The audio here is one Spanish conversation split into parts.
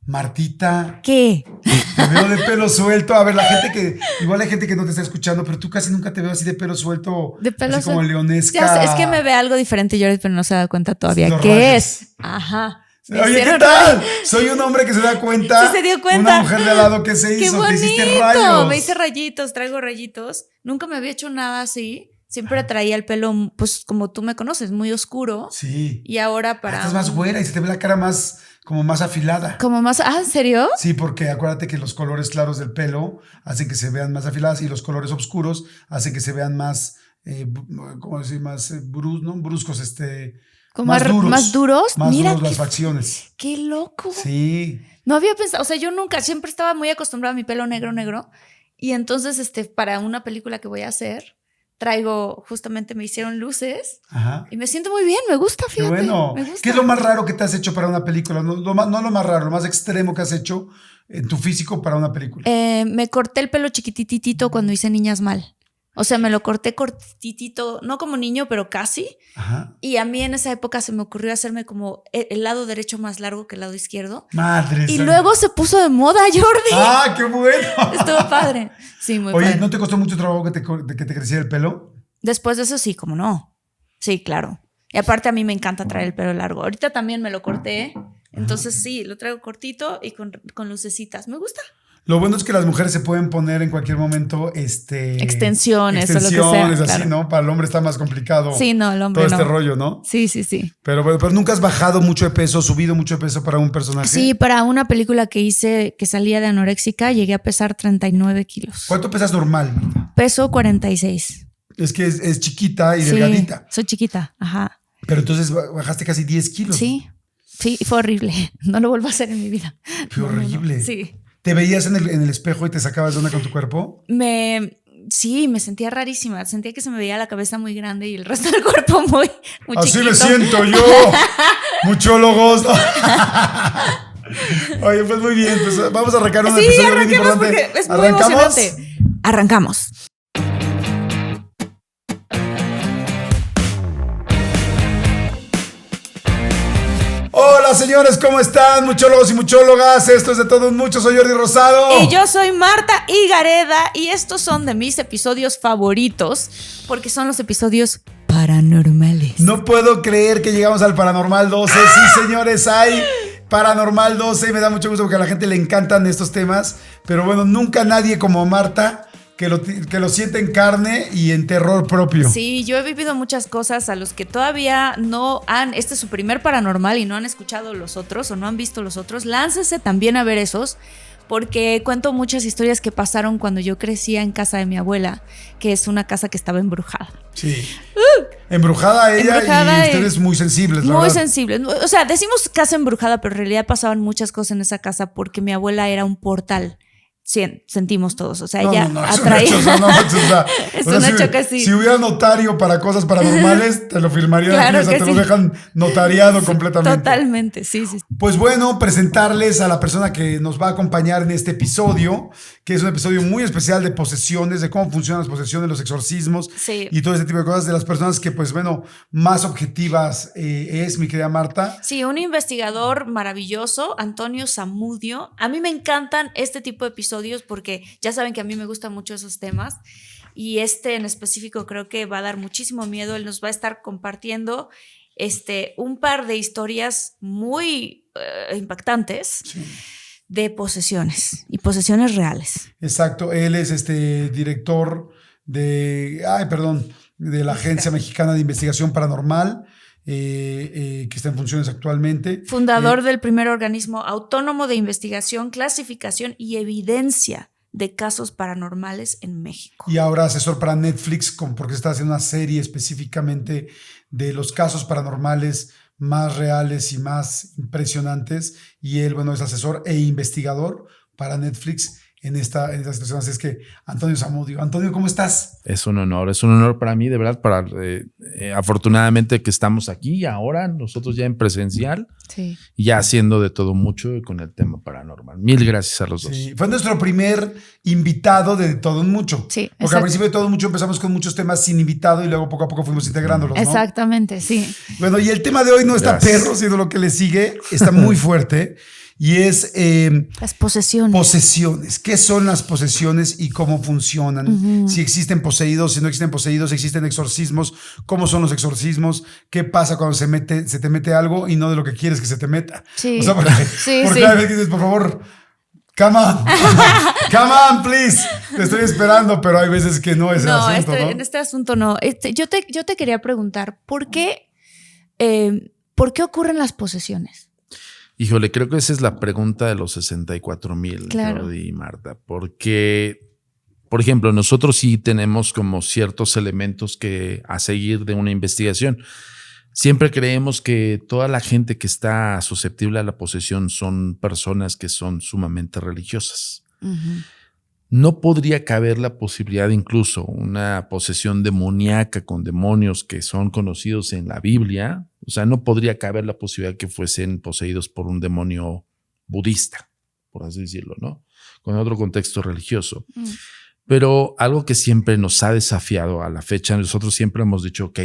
Martita. ¿Qué? Te veo de pelo suelto. A ver, igual hay gente que no te está escuchando, pero tú casi nunca te veo así de pelo suelto. De pelo así como suelto. leonesca. Ya, es que me ve algo diferente, Jordi, pero no se da cuenta todavía. Los ¿Qué rayos. es? Ajá. Oye, ¿qué tal? Soy un hombre que se da cuenta. Sí, se dio cuenta. Una mujer de al lado que se ¡Qué hizo. bonito! Te hiciste rayos. Me hice rayitos, traigo rayitos. Nunca me había hecho nada así. Siempre traía el pelo, pues como tú me conoces, muy oscuro. Sí. Y ahora para... Estás más güera y se te ve la cara como más afilada. Como más... Ah, ¿en serio? Sí, porque acuérdate que los colores claros del pelo hacen que se vean más afiladas y los colores oscuros hacen que se vean más, ¿cómo decir? Más bruscos, Como más duros. ¿Más duros? Más Mira duros las facciones. ¡Qué loco! Sí. No había pensado, o sea, yo nunca, siempre estaba muy acostumbrada a mi pelo negro. Y entonces, para una película que voy a hacer, justamente me hicieron luces. Ajá. Y me siento muy bien, me gusta, fíjate. Qué bueno. Me gusta. ¿Qué es lo más raro que te has hecho para una película? No lo más raro, lo más extremo que has hecho en tu físico para una película. Me corté el pelo chiquititito cuando hice Niñas Mal. O sea, me lo corté cortitito, no como niño, pero casi. Ajá. Y a mí en esa época se me ocurrió hacerme como el lado derecho más largo que el lado izquierdo. Madre. Y luego se puso de moda, Jordi. ¡Ah, qué bueno! Estuvo padre. Sí, muy padre. Oye, ¿no te costó mucho trabajo que te creciera el pelo? Después de eso sí, como no. Sí, claro. Y aparte a mí me encanta traer el pelo largo. Ahorita también me lo corté. Entonces sí, lo traigo cortito y con lucecitas. Me gusta. Lo bueno es que las mujeres se pueden poner en cualquier momento extensiones o lo que sea. así, Claro. ¿no? Para el hombre está más complicado. Sí, no, el hombre todo no. este rollo, ¿no? Sí. Pero nunca has bajado mucho de peso, subido mucho de peso para un personaje. Sí, para una película que hice que salía de anoréxica, llegué a pesar 39 kilos. ¿Cuánto pesas normal, Marta? Peso 46. Es que es chiquita y delgadita. Soy chiquita, ajá. Pero entonces bajaste casi 10 kilos. Sí, fue horrible. No lo vuelvo a hacer en mi vida. Fue horrible. No. Sí. ¿Te veías en el espejo y te sacabas de onda con tu cuerpo? Sí, me sentía rarísima. Sentía que se me veía la cabeza muy grande y el resto del cuerpo muy Así chiquito. me siento yo. Muchólogos. Oye, pues muy bien. Pues vamos a arrancar un episodio bien importante. Es muy emocionante. Arrancamos. Hola señores, ¿cómo están? Muchólogos y muchólogas, esto es De Todo Un Mucho, soy Jordi Rosado. Y yo soy Marta Higareda y estos son de mis episodios favoritos porque son los episodios paranormales. No puedo creer que llegamos al Paranormal 12. Sí, señores, hay Paranormal 12 y me da mucho gusto porque a la gente le encantan estos temas. Pero bueno, nunca nadie como Marta que lo siente en carne y en terror propio. Sí, yo he vivido muchas cosas a los que todavía este es su primer paranormal y no han escuchado los otros o no han visto los otros. Láncese también a ver esos, porque cuento muchas historias que pasaron cuando yo crecía en casa de mi abuela, que es una casa que estaba embrujada. Sí. Embrujada ella y ustedes muy sensibles, muy sensibles. O sea, decimos casa embrujada, pero en realidad pasaban muchas cosas en esa casa porque mi abuela era un portal. Sí, sentimos todos, o sea, ella atraía. Es un hecho que sí. Si hubiera notario para cosas paranormales, te lo firmarían, claro, aquí, o sea, te lo dejan notariado completamente. Totalmente, sí. Pues bueno, presentarles a la persona que nos va a acompañar en este episodio, que es un episodio muy especial de posesiones, de cómo funcionan las posesiones, los exorcismos y todo ese tipo de cosas, de las personas que, pues bueno, más objetivas es mi querida Marta. Sí, un investigador maravilloso, Antonio Zamudio. A mí me encantan este tipo de episodios porque ya saben que a mí me gustan mucho esos temas y en específico creo que va a dar muchísimo miedo. Él nos va a estar compartiendo un par de historias muy impactantes de posesiones y posesiones reales. Exacto, él es director de la Agencia Mexicana de Investigación Paranormal. Que está en funciones actualmente. Fundador del primer organismo autónomo de investigación, clasificación y evidencia de casos paranormales en México. Y ahora asesor para Netflix, porque está haciendo una serie específicamente de los casos paranormales más reales y más impresionantes. Y él, bueno, es asesor e investigador para Netflix en esta situación. Así es que, Antonio Zamudio. Antonio, ¿cómo estás? Es un honor para mí, de verdad, afortunadamente que estamos aquí ahora, nosotros ya en presencial, y ya haciendo de todo mucho con el tema paranormal. Mil gracias a los dos. Fue nuestro primer invitado de Todo Un Mucho. Sí, porque exacto. Al principio de Todo Un Mucho empezamos con muchos temas sin invitado y luego poco a poco fuimos integrándolos, ¿no? Exactamente, sí. Bueno, y el tema de hoy no está perro, sino lo que le sigue está muy fuerte. y es las posesiones. Posesiones. ¿Qué son las posesiones y cómo funcionan? Si existen poseídos, si no existen poseídos, si existen exorcismos, cómo son los exorcismos, qué pasa cuando se te mete algo y no de lo que quieres que se te meta. Sí. O sea, porque cada vez que dices, por favor, come on, please. Te estoy esperando, pero hay veces que no es el asunto, ¿no? En este asunto no. Yo te quería preguntar, ¿por qué ocurren las posesiones? Híjole, creo que esa es la pregunta de los 64,000, claro. Jordi y Marta, porque, por ejemplo, nosotros sí tenemos como ciertos elementos a seguir de una investigación. Siempre creemos que toda la gente que está susceptible a la posesión son personas que son sumamente religiosas. No podría caber la posibilidad de incluso una posesión demoníaca con demonios que son conocidos en la Biblia. O sea, no podría caber la posibilidad que fuesen poseídos por un demonio budista, por así decirlo, ¿no? Con otro contexto religioso. Pero algo que siempre nos ha desafiado a la fecha, nosotros siempre hemos dicho, ok,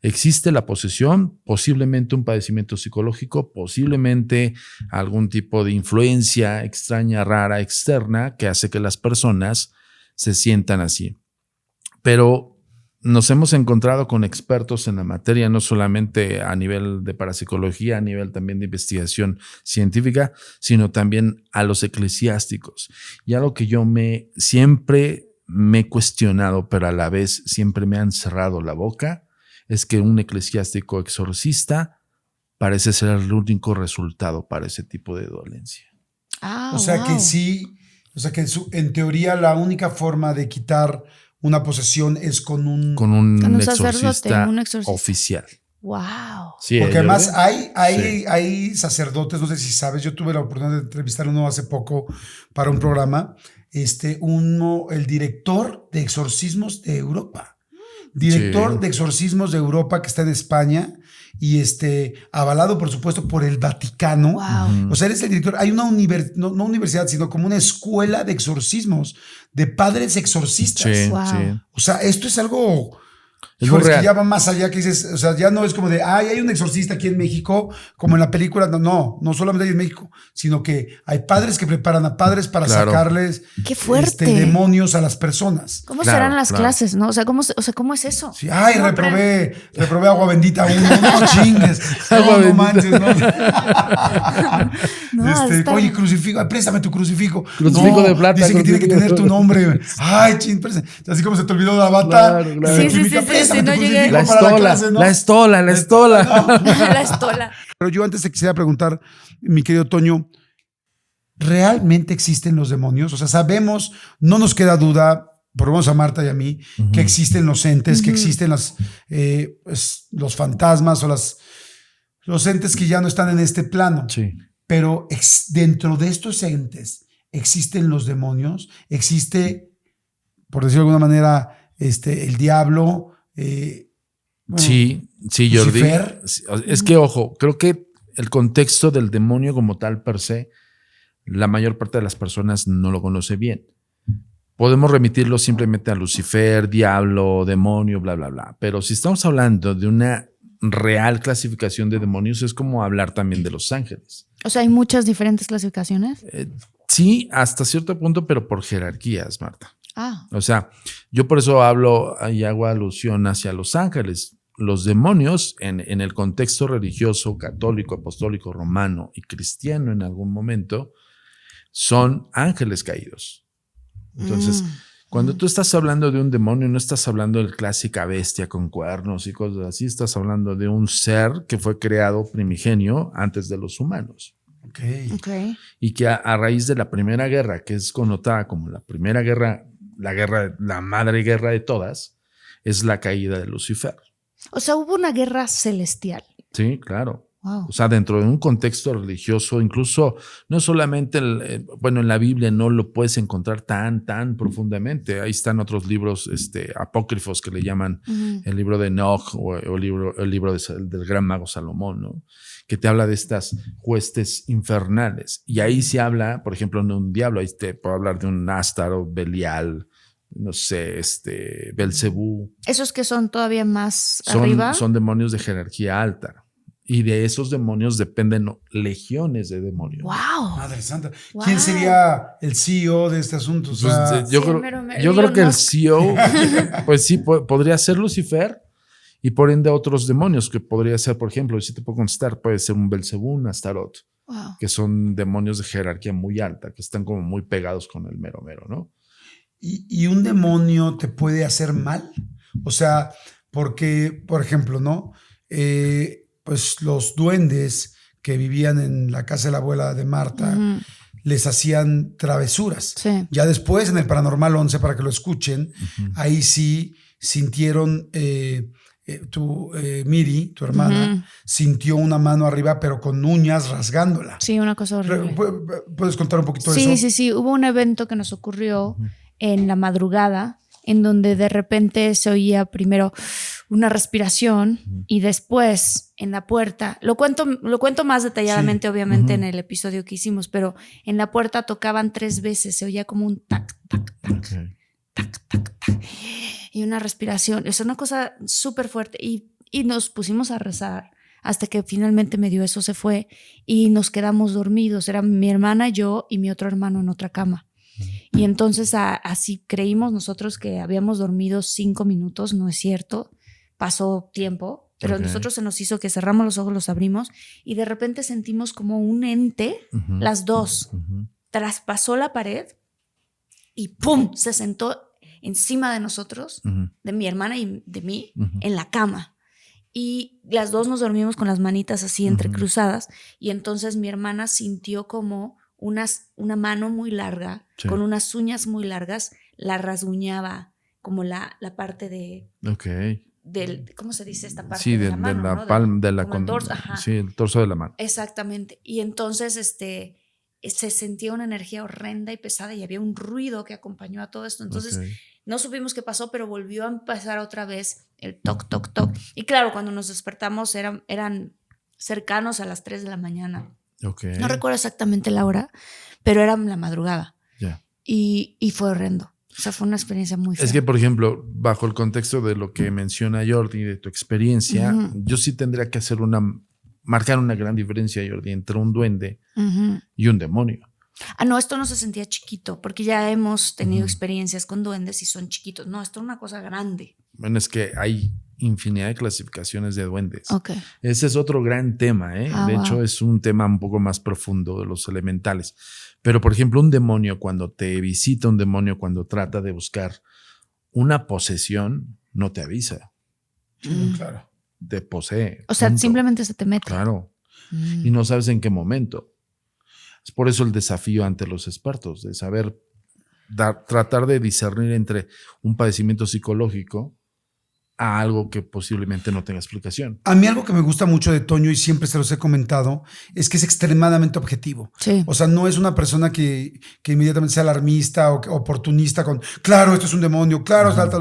existe la posesión, posiblemente un padecimiento psicológico, posiblemente algún tipo de influencia extraña, rara, externa, que hace que las personas se sientan así. Pero nos hemos encontrado con expertos en la materia, no solamente a nivel de parapsicología, a nivel también de investigación científica, sino también a los eclesiásticos. Y algo que yo siempre me he cuestionado, pero a la vez siempre me han cerrado la boca, es que un eclesiástico exorcista parece ser el único resultado para ese tipo de dolencia. O sea que sí, en teoría la única forma de quitar una posesión es con un exorcista oficial. Wow. Sí, porque además hay sacerdotes, no sé si sabes, yo tuve la oportunidad de entrevistar uno hace poco para un programa, el director de exorcismos de Europa. Director de exorcismos de Europa que está en España y avalado, por supuesto, por el Vaticano. Wow. O sea, eres el director. Hay una no universidad, sino como una escuela de exorcismos, de padres exorcistas. Sí, wow. Sí. O sea, esto es algo... Es muy real. Que ya va más allá, que dices, o sea, ya no es como de, hay un exorcista aquí en México, como en la película, no solamente hay en México, sino que hay padres que preparan a padres para sacarles ¡qué fuerte! Demonios a las personas. ¿Cómo serán las clases, no? O sea, ¿cómo es eso? Sí, reprobé agua bendita 1, no chingues. No manches, no. Oye, crucifijo, préstame tu crucifijo. Crucifijo de plata. Dice que tiene que tener tu nombre. Ay, ching, así como se te olvidó la bata. Claro. Sí. Si no llegué. La estola. La estola. Pero yo antes te quisiera preguntar, mi querido Toño, ¿realmente existen los demonios? O sea, sabemos, no nos queda duda, por lo menos a Marta y a mí, que existen los entes, que existen los fantasmas o los entes que ya no están en este plano. Sí. Pero dentro de estos entes existen los demonios, existe, por decirlo de alguna manera, el diablo. Sí, Jordi. Lucifer. Es que, ojo, creo que el contexto del demonio como tal per se, la mayor parte de las personas no lo conoce bien. Podemos remitirlo simplemente a Lucifer, diablo, demonio, bla, bla, bla. Pero si estamos hablando de una real clasificación de demonios, es como hablar también de los ángeles. O sea, ¿hay muchas diferentes clasificaciones? Sí, hasta cierto punto, pero por jerarquías, Marta. Ah. O sea, yo por eso hablo y hago alusión hacia los ángeles. Los demonios, en el contexto religioso, católico, apostólico, romano y cristiano en algún momento, son ángeles caídos. Entonces, cuando tú estás hablando de un demonio, no estás hablando de la clásica bestia con cuernos y cosas así, estás hablando de un ser que fue creado primigenio antes de los humanos. Okay. Y que a raíz de la Primera Guerra, que es connotada como la primera guerra, la madre guerra de todas, es la caída de Lucifer. O sea, hubo una guerra celestial. Sí, claro. Wow. O sea, dentro de un contexto religioso, incluso no solamente, en la Biblia no lo puedes encontrar tan profundamente. Ahí están otros libros apócrifos que le llaman el libro de Enoch o el libro del gran mago Salomón, ¿no? Que te habla de estas huestes infernales. Y ahí se habla, por ejemplo, de un diablo. Ahí te puedo hablar de un Astaro, Belial, no sé, Belcebú. ¿Esos que son todavía más arriba? Son demonios de jerarquía alta. Y de esos demonios dependen legiones de demonios. ¡Wow! Madre santa. Wow. ¿Quién sería el CEO de este asunto? O sea, Pues, yo creo que el CEO, pues sí, podría ser Lucifer y por ende otros demonios, que podría ser, por ejemplo, si te puedo contestar, puede ser un Belcebú, un Astaroth, Wow. que son demonios de jerarquía muy alta, que están como muy pegados con el mero, ¿no? ¿Y un demonio te puede hacer mal? O sea, porque, por ejemplo, ¿no? Pues los duendes que vivían en la casa de la abuela de Marta les hacían travesuras. Sí. Ya después, en el Paranormal 11, para que lo escuchen, ahí sí sintieron, Miri, tu hermana, sintió una mano arriba, pero con uñas rasgándola. Sí, una cosa horrible. ¿Puedes contar un poquito de eso? Sí. Hubo un evento que nos ocurrió en la madrugada, en donde de repente se oía primero una respiración y después en la puerta, lo cuento más detalladamente, obviamente, en el episodio que hicimos, pero en la puerta tocaban 3 veces, se oía como un tac, tac, tac, tac, tac, tac, y una respiración. Es una cosa súper fuerte y nos pusimos a rezar hasta que finalmente medio eso se fue y nos quedamos dormidos. Era mi hermana, yo y mi otro hermano en otra cama. Y entonces así creímos nosotros que habíamos dormido 5 minutos, no es cierto, pasó tiempo, pero nosotros se nos hizo que cerramos los ojos, los abrimos y de repente sentimos como un ente, las dos, traspasó la pared y ¡pum! Se sentó encima de nosotros, de mi hermana y de mí, en la cama. Y las dos nos dormimos con las manitas así entrecruzadas y entonces mi hermana sintió como una mano muy larga, con unas uñas muy largas, la rasguñaba como la parte de... ¿cómo se dice esta parte? Sí, de la mano, la ¿no? palma, de la el torso, sí, el torso de la mano. Exactamente. Y entonces se sentía una energía horrenda y pesada y había un ruido que acompañó a todo esto. Entonces no supimos qué pasó, pero volvió a empezar otra vez el toc, toc, toc. Y claro, cuando nos despertamos eran cercanos a las 3 de la mañana. No recuerdo exactamente la hora, pero era la madrugada. Y fue horrendo. O sea, fue una experiencia muy fea. Es que, por ejemplo, bajo el contexto de lo que menciona Jordi, de tu experiencia, yo sí tendría que marcar una gran diferencia, Jordi, entre un duende y un demonio. No, esto no se sentía chiquito, porque ya hemos tenido experiencias con duendes y son chiquitos. No, esto es una cosa grande. Bueno, es que hay infinidad de clasificaciones de duendes. Okay. Ese es otro gran tema, ¿eh? De hecho, es un tema un poco más profundo de los elementales. Pero, por ejemplo, un demonio, cuando te visita un demonio, cuando trata de buscar una posesión, no te avisa. Claro. Te posee. O sea, simplemente se te mete. Claro. Y no sabes en qué momento. Es por eso el desafío ante los expertos, de saber tratar de discernir entre un padecimiento psicológico a algo que posiblemente no tenga explicación. A mí algo que me gusta mucho de Toño, y siempre se los he comentado, es que es extremadamente objetivo. Sí. O sea, no es una persona que inmediatamente sea alarmista o oportunista con, claro, esto es un demonio, claro, es alta.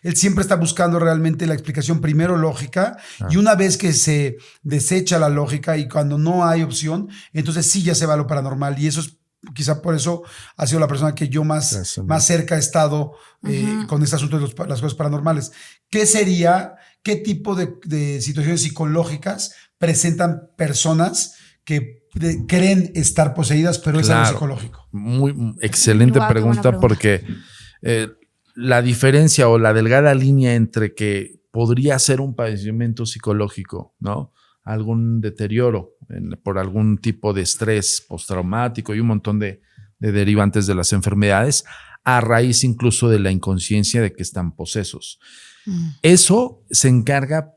Él siempre está buscando realmente la explicación primero lógica, y una vez que se desecha la lógica y cuando no hay opción, entonces sí ya se va a lo paranormal, y eso es quizá por eso ha sido la persona que yo más cerca he estado con este asunto de las cosas paranormales. ¿Qué tipo de situaciones psicológicas presentan personas que creen estar poseídas, pero es algo psicológico? Muy excelente pregunta, porque la diferencia o la delgada línea entre que podría ser un padecimiento psicológico, ¿no? Algún deterioro por algún tipo de estrés postraumático y un montón de derivantes de las enfermedades, a raíz incluso de la inconsciencia de que están posesos. Eso se encarga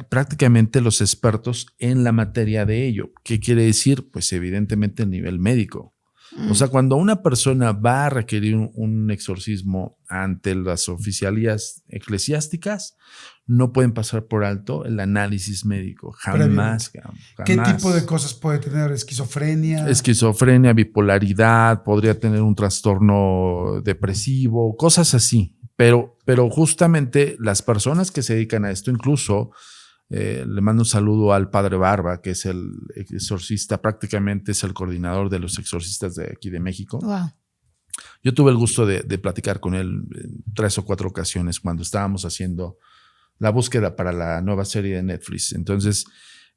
prácticamente los expertos en la materia de ello. ¿Qué quiere decir? Pues evidentemente el nivel médico. O sea, cuando una persona va a requerir un exorcismo ante las oficialías eclesiásticas, no pueden pasar por alto el análisis médico. Jamás. ¿Qué tipo de cosas puede tener? ¿Esquizofrenia? Esquizofrenia, bipolaridad, podría tener un trastorno depresivo, cosas así. Pero justamente las personas que se dedican a esto, incluso le mando un saludo al padre Barba, que es el exorcista, prácticamente es el coordinador de los exorcistas de aquí de México. Wow. Yo tuve el gusto de platicar con él en 3 o 4 ocasiones cuando estábamos haciendo la búsqueda para la nueva serie de Netflix. Entonces,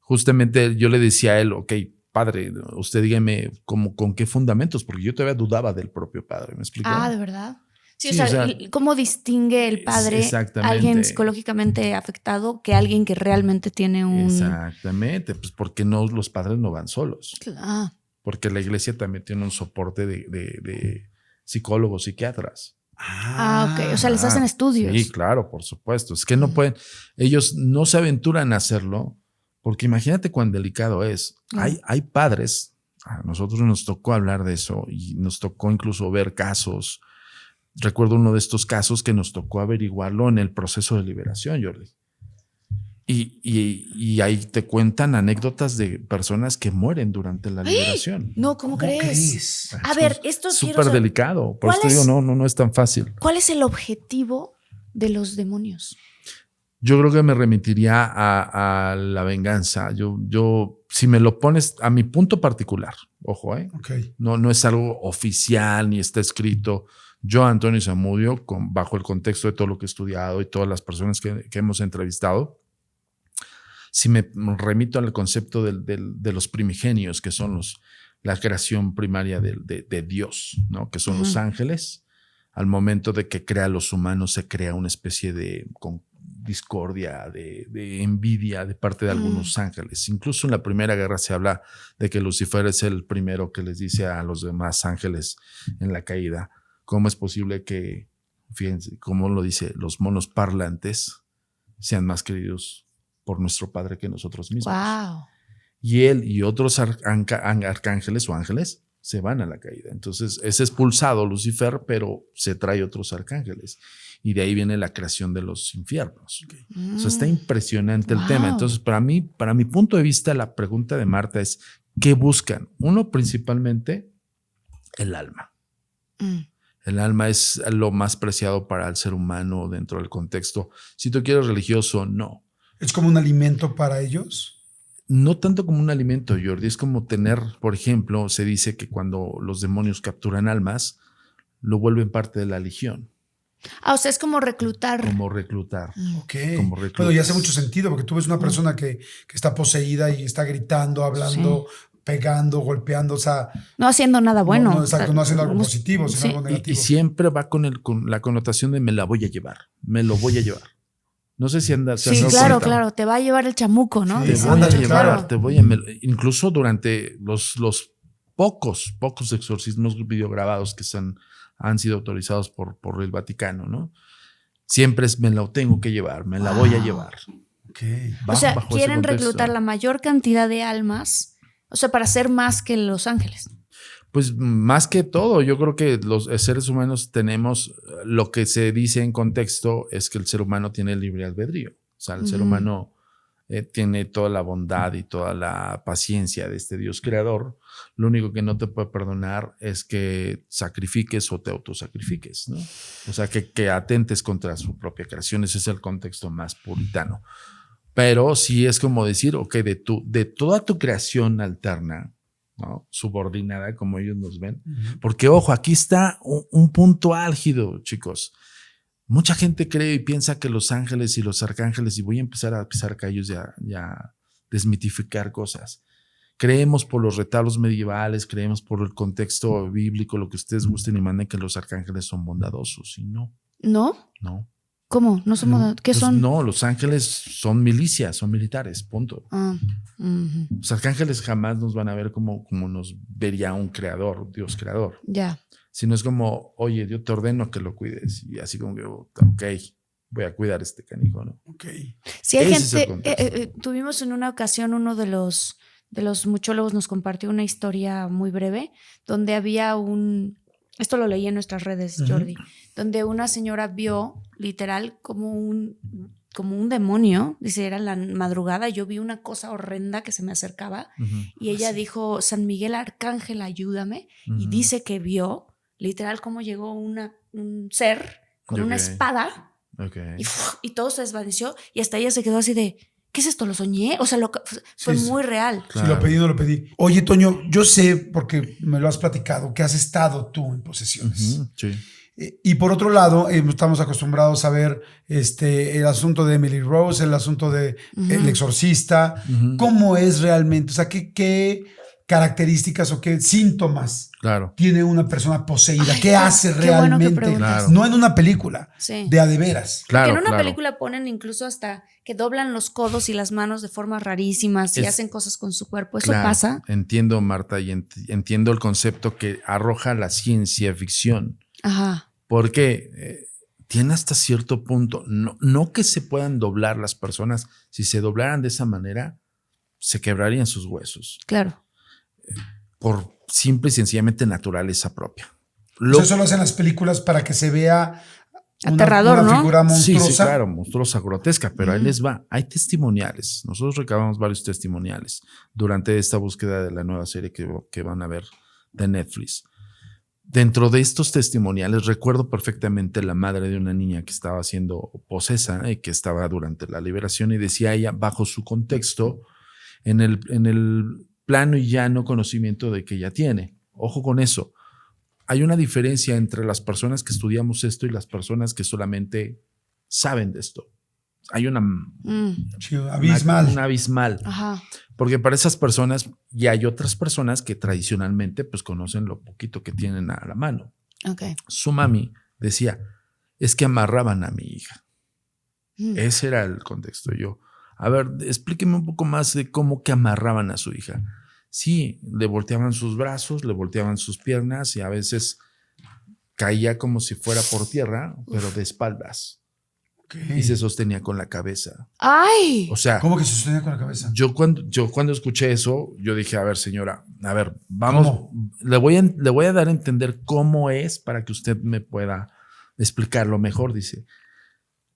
justamente yo le decía a él, ok, padre, usted dígame con qué fundamentos, porque yo todavía dudaba del propio padre, ¿me explicó? ¿De verdad? Sí, Sí, o sea, ¿cómo distingue el padre a alguien psicológicamente afectado que alguien que realmente tiene un... Exactamente, pues porque los padres no van solos. Claro. Porque la iglesia también tiene un soporte de psicólogos, psiquiatras. Ok. O sea, les hacen estudios. Sí, claro, por supuesto. Es que no pueden, ellos no se aventuran a hacerlo, porque imagínate cuán delicado es. Hay padres, a nosotros nos tocó hablar de eso y nos tocó incluso ver casos. Recuerdo uno de estos casos que nos tocó averiguarlo en el proceso de liberación, Jordi. Y ahí te cuentan anécdotas de personas que mueren durante la liberación. No, ¿cómo crees? A ver, esto es súper delicado. Por eso digo, no es tan fácil. ¿Cuál es el objetivo de los demonios? Yo creo que me remitiría a la venganza. Yo, si me lo pones a mi punto particular, ojo, Okay. No es algo oficial ni está escrito. Yo, Antonio Zamudio, bajo el contexto de todo lo que he estudiado y todas las personas que hemos entrevistado, si me remito al concepto de los primigenios, que son la creación primaria de Dios, ¿no? Que son los ángeles, al momento de que crea a los humanos se crea una especie de discordia, de envidia de parte de algunos ángeles. Incluso en la Primera Guerra se habla de que Lucifer es el primero que les dice a los demás ángeles en la caída, ¿cómo es posible que, fíjense, cómo lo dice, los monos parlantes sean más queridos por nuestro Padre que nosotros mismos? Wow. Y él y otros arcángeles o ángeles se van a la caída. Entonces es expulsado Lucifer, pero se trae otros arcángeles. Y de ahí viene la creación de los infiernos. Okay. O sea, está impresionante el tema. Entonces, para mi punto de vista, la pregunta de Marta es, ¿qué buscan? Uno, principalmente, el alma. El alma es lo más preciado para el ser humano dentro del contexto. Si tú quieres religioso, no. ¿Es como un alimento para ellos? No tanto como un alimento, Jordi. Es como tener, por ejemplo, se dice que cuando los demonios capturan almas, lo vuelven parte de la legión. O sea, es como reclutar. Como reclutar. Ok. Bueno, y hace mucho sentido, porque tú ves una persona que está poseída y está gritando, hablando, pegando, golpeando, o sea... No haciendo nada bueno. No, exacto, no haciendo algo positivo, sino algo negativo. Y siempre va con la connotación de me la voy a llevar, me lo voy a llevar. No sé si andas... Sí, claro, te va a llevar el chamuco, ¿no? Sí, te voy a llevar, incluso durante los pocos exorcismos videograbados que han sido autorizados por el Vaticano, ¿no? Siempre es me lo tengo que llevar, me la voy a llevar. Okay. O sea, quieren reclutar la mayor cantidad de almas, o sea, para ser más que los ángeles. Pues más que todo, yo creo que los seres humanos tenemos, lo que se dice en contexto es que el ser humano tiene libre albedrío. O sea, el ser humano tiene toda la bondad y toda la paciencia de este Dios creador. Lo único que no te puede perdonar es que sacrifiques o te autosacrifiques, ¿no? O sea, que atentes contra su propia creación. Ese es el contexto más puritano. Pero sí es como decir, ok, de toda tu creación alterna, ¿no? Subordinada, como ellos nos ven. Porque, ojo, aquí está un punto álgido, chicos. Mucha gente cree y piensa que los ángeles y los arcángeles, y voy a empezar a pisar callos ya desmitificar cosas. Creemos por los retablos medievales, creemos por el contexto bíblico, lo que ustedes gusten y manden, que los arcángeles son bondadosos. Y no. ¿No? No. ¿Cómo? ¿No son bondadosos? ¿Qué son? No, los ángeles son milicias, son militares, punto. Los arcángeles jamás nos van a ver como nos vería un creador, Dios creador. Ya. Sino es como, oye, yo te ordeno que lo cuides. Y así como que, ok, voy a cuidar este canijo, ¿no? Ok. Sí, hay gente, tuvimos en una ocasión uno de los muchólogos nos compartió una historia muy breve donde había esto lo leí en nuestras redes, Jordi, donde una señora vio literal como un demonio, dice, era en la madrugada, yo vi una cosa horrenda que se me acercaba y ella dijo, San Miguel Arcángel, ayúdame, y dice que vio literal cómo llegó un ser con una espada y todo se desvaneció y hasta ella se quedó así de, ¿qué es esto? ¿Lo soñé? O sea, fue Sí, muy real. Si lo pedí, no lo pedí. Oye, Toño, yo sé, porque me lo has platicado, que has estado tú en posesiones. Sí. Y por otro lado, estamos acostumbrados a ver el asunto de Emily Rose, el asunto de El Exorcista. ¿Cómo es realmente? O sea, ¿qué características o qué síntomas tiene una persona poseída? Ay, ¿Qué hace qué bueno que realmente? preguntas. No en una película, Sí. de a de veras. Claro, Porque en una película ponen incluso hasta que doblan los codos y las manos de formas rarísimas y hacen cosas con su cuerpo. ¿Eso pasa? Entiendo, Marta, y entiendo el concepto que arroja la ciencia ficción. Ajá. Porque tiene hasta cierto punto, no que se puedan doblar las personas, si se doblaran de esa manera, se quebrarían sus huesos. Claro. Por simple y sencillamente naturaleza propia. Eso lo hacen las películas para que se vea aterrador, una ¿no? figura monstruosa. Sí, claro, monstruosa, grotesca, pero ahí les va. Hay testimoniales. Nosotros recabamos varios testimoniales durante esta búsqueda de la nueva serie que van a ver de Netflix. Dentro de estos testimoniales recuerdo perfectamente la madre de una niña que estaba siendo posesa y que estaba durante la liberación, y decía ella, bajo su contexto, en el plano y llano conocimiento de que ella tiene. Ojo con eso. Hay una diferencia entre las personas que estudiamos esto y las personas que solamente saben de esto. Hay una abismal. Una abismal. Ajá. Porque para esas personas, y hay otras personas que tradicionalmente pues conocen lo poquito que tienen a la mano. Okay. Su mami decía, es que amarraban a mi hija. Ese era el contexto. Yo, a ver, explíqueme un poco más de cómo que amarraban a su hija. Sí, le volteaban sus brazos, le volteaban sus piernas y a veces caía como si fuera por tierra, pero de espaldas. Okay. Y se sostenía con la cabeza. ¡Ay! O sea, ¿cómo que se sostenía con la cabeza? Yo cuando escuché eso, yo dije, a ver, señora, a ver, vamos, le voy a dar a entender cómo es para que usted me pueda explicarlo mejor. Dice,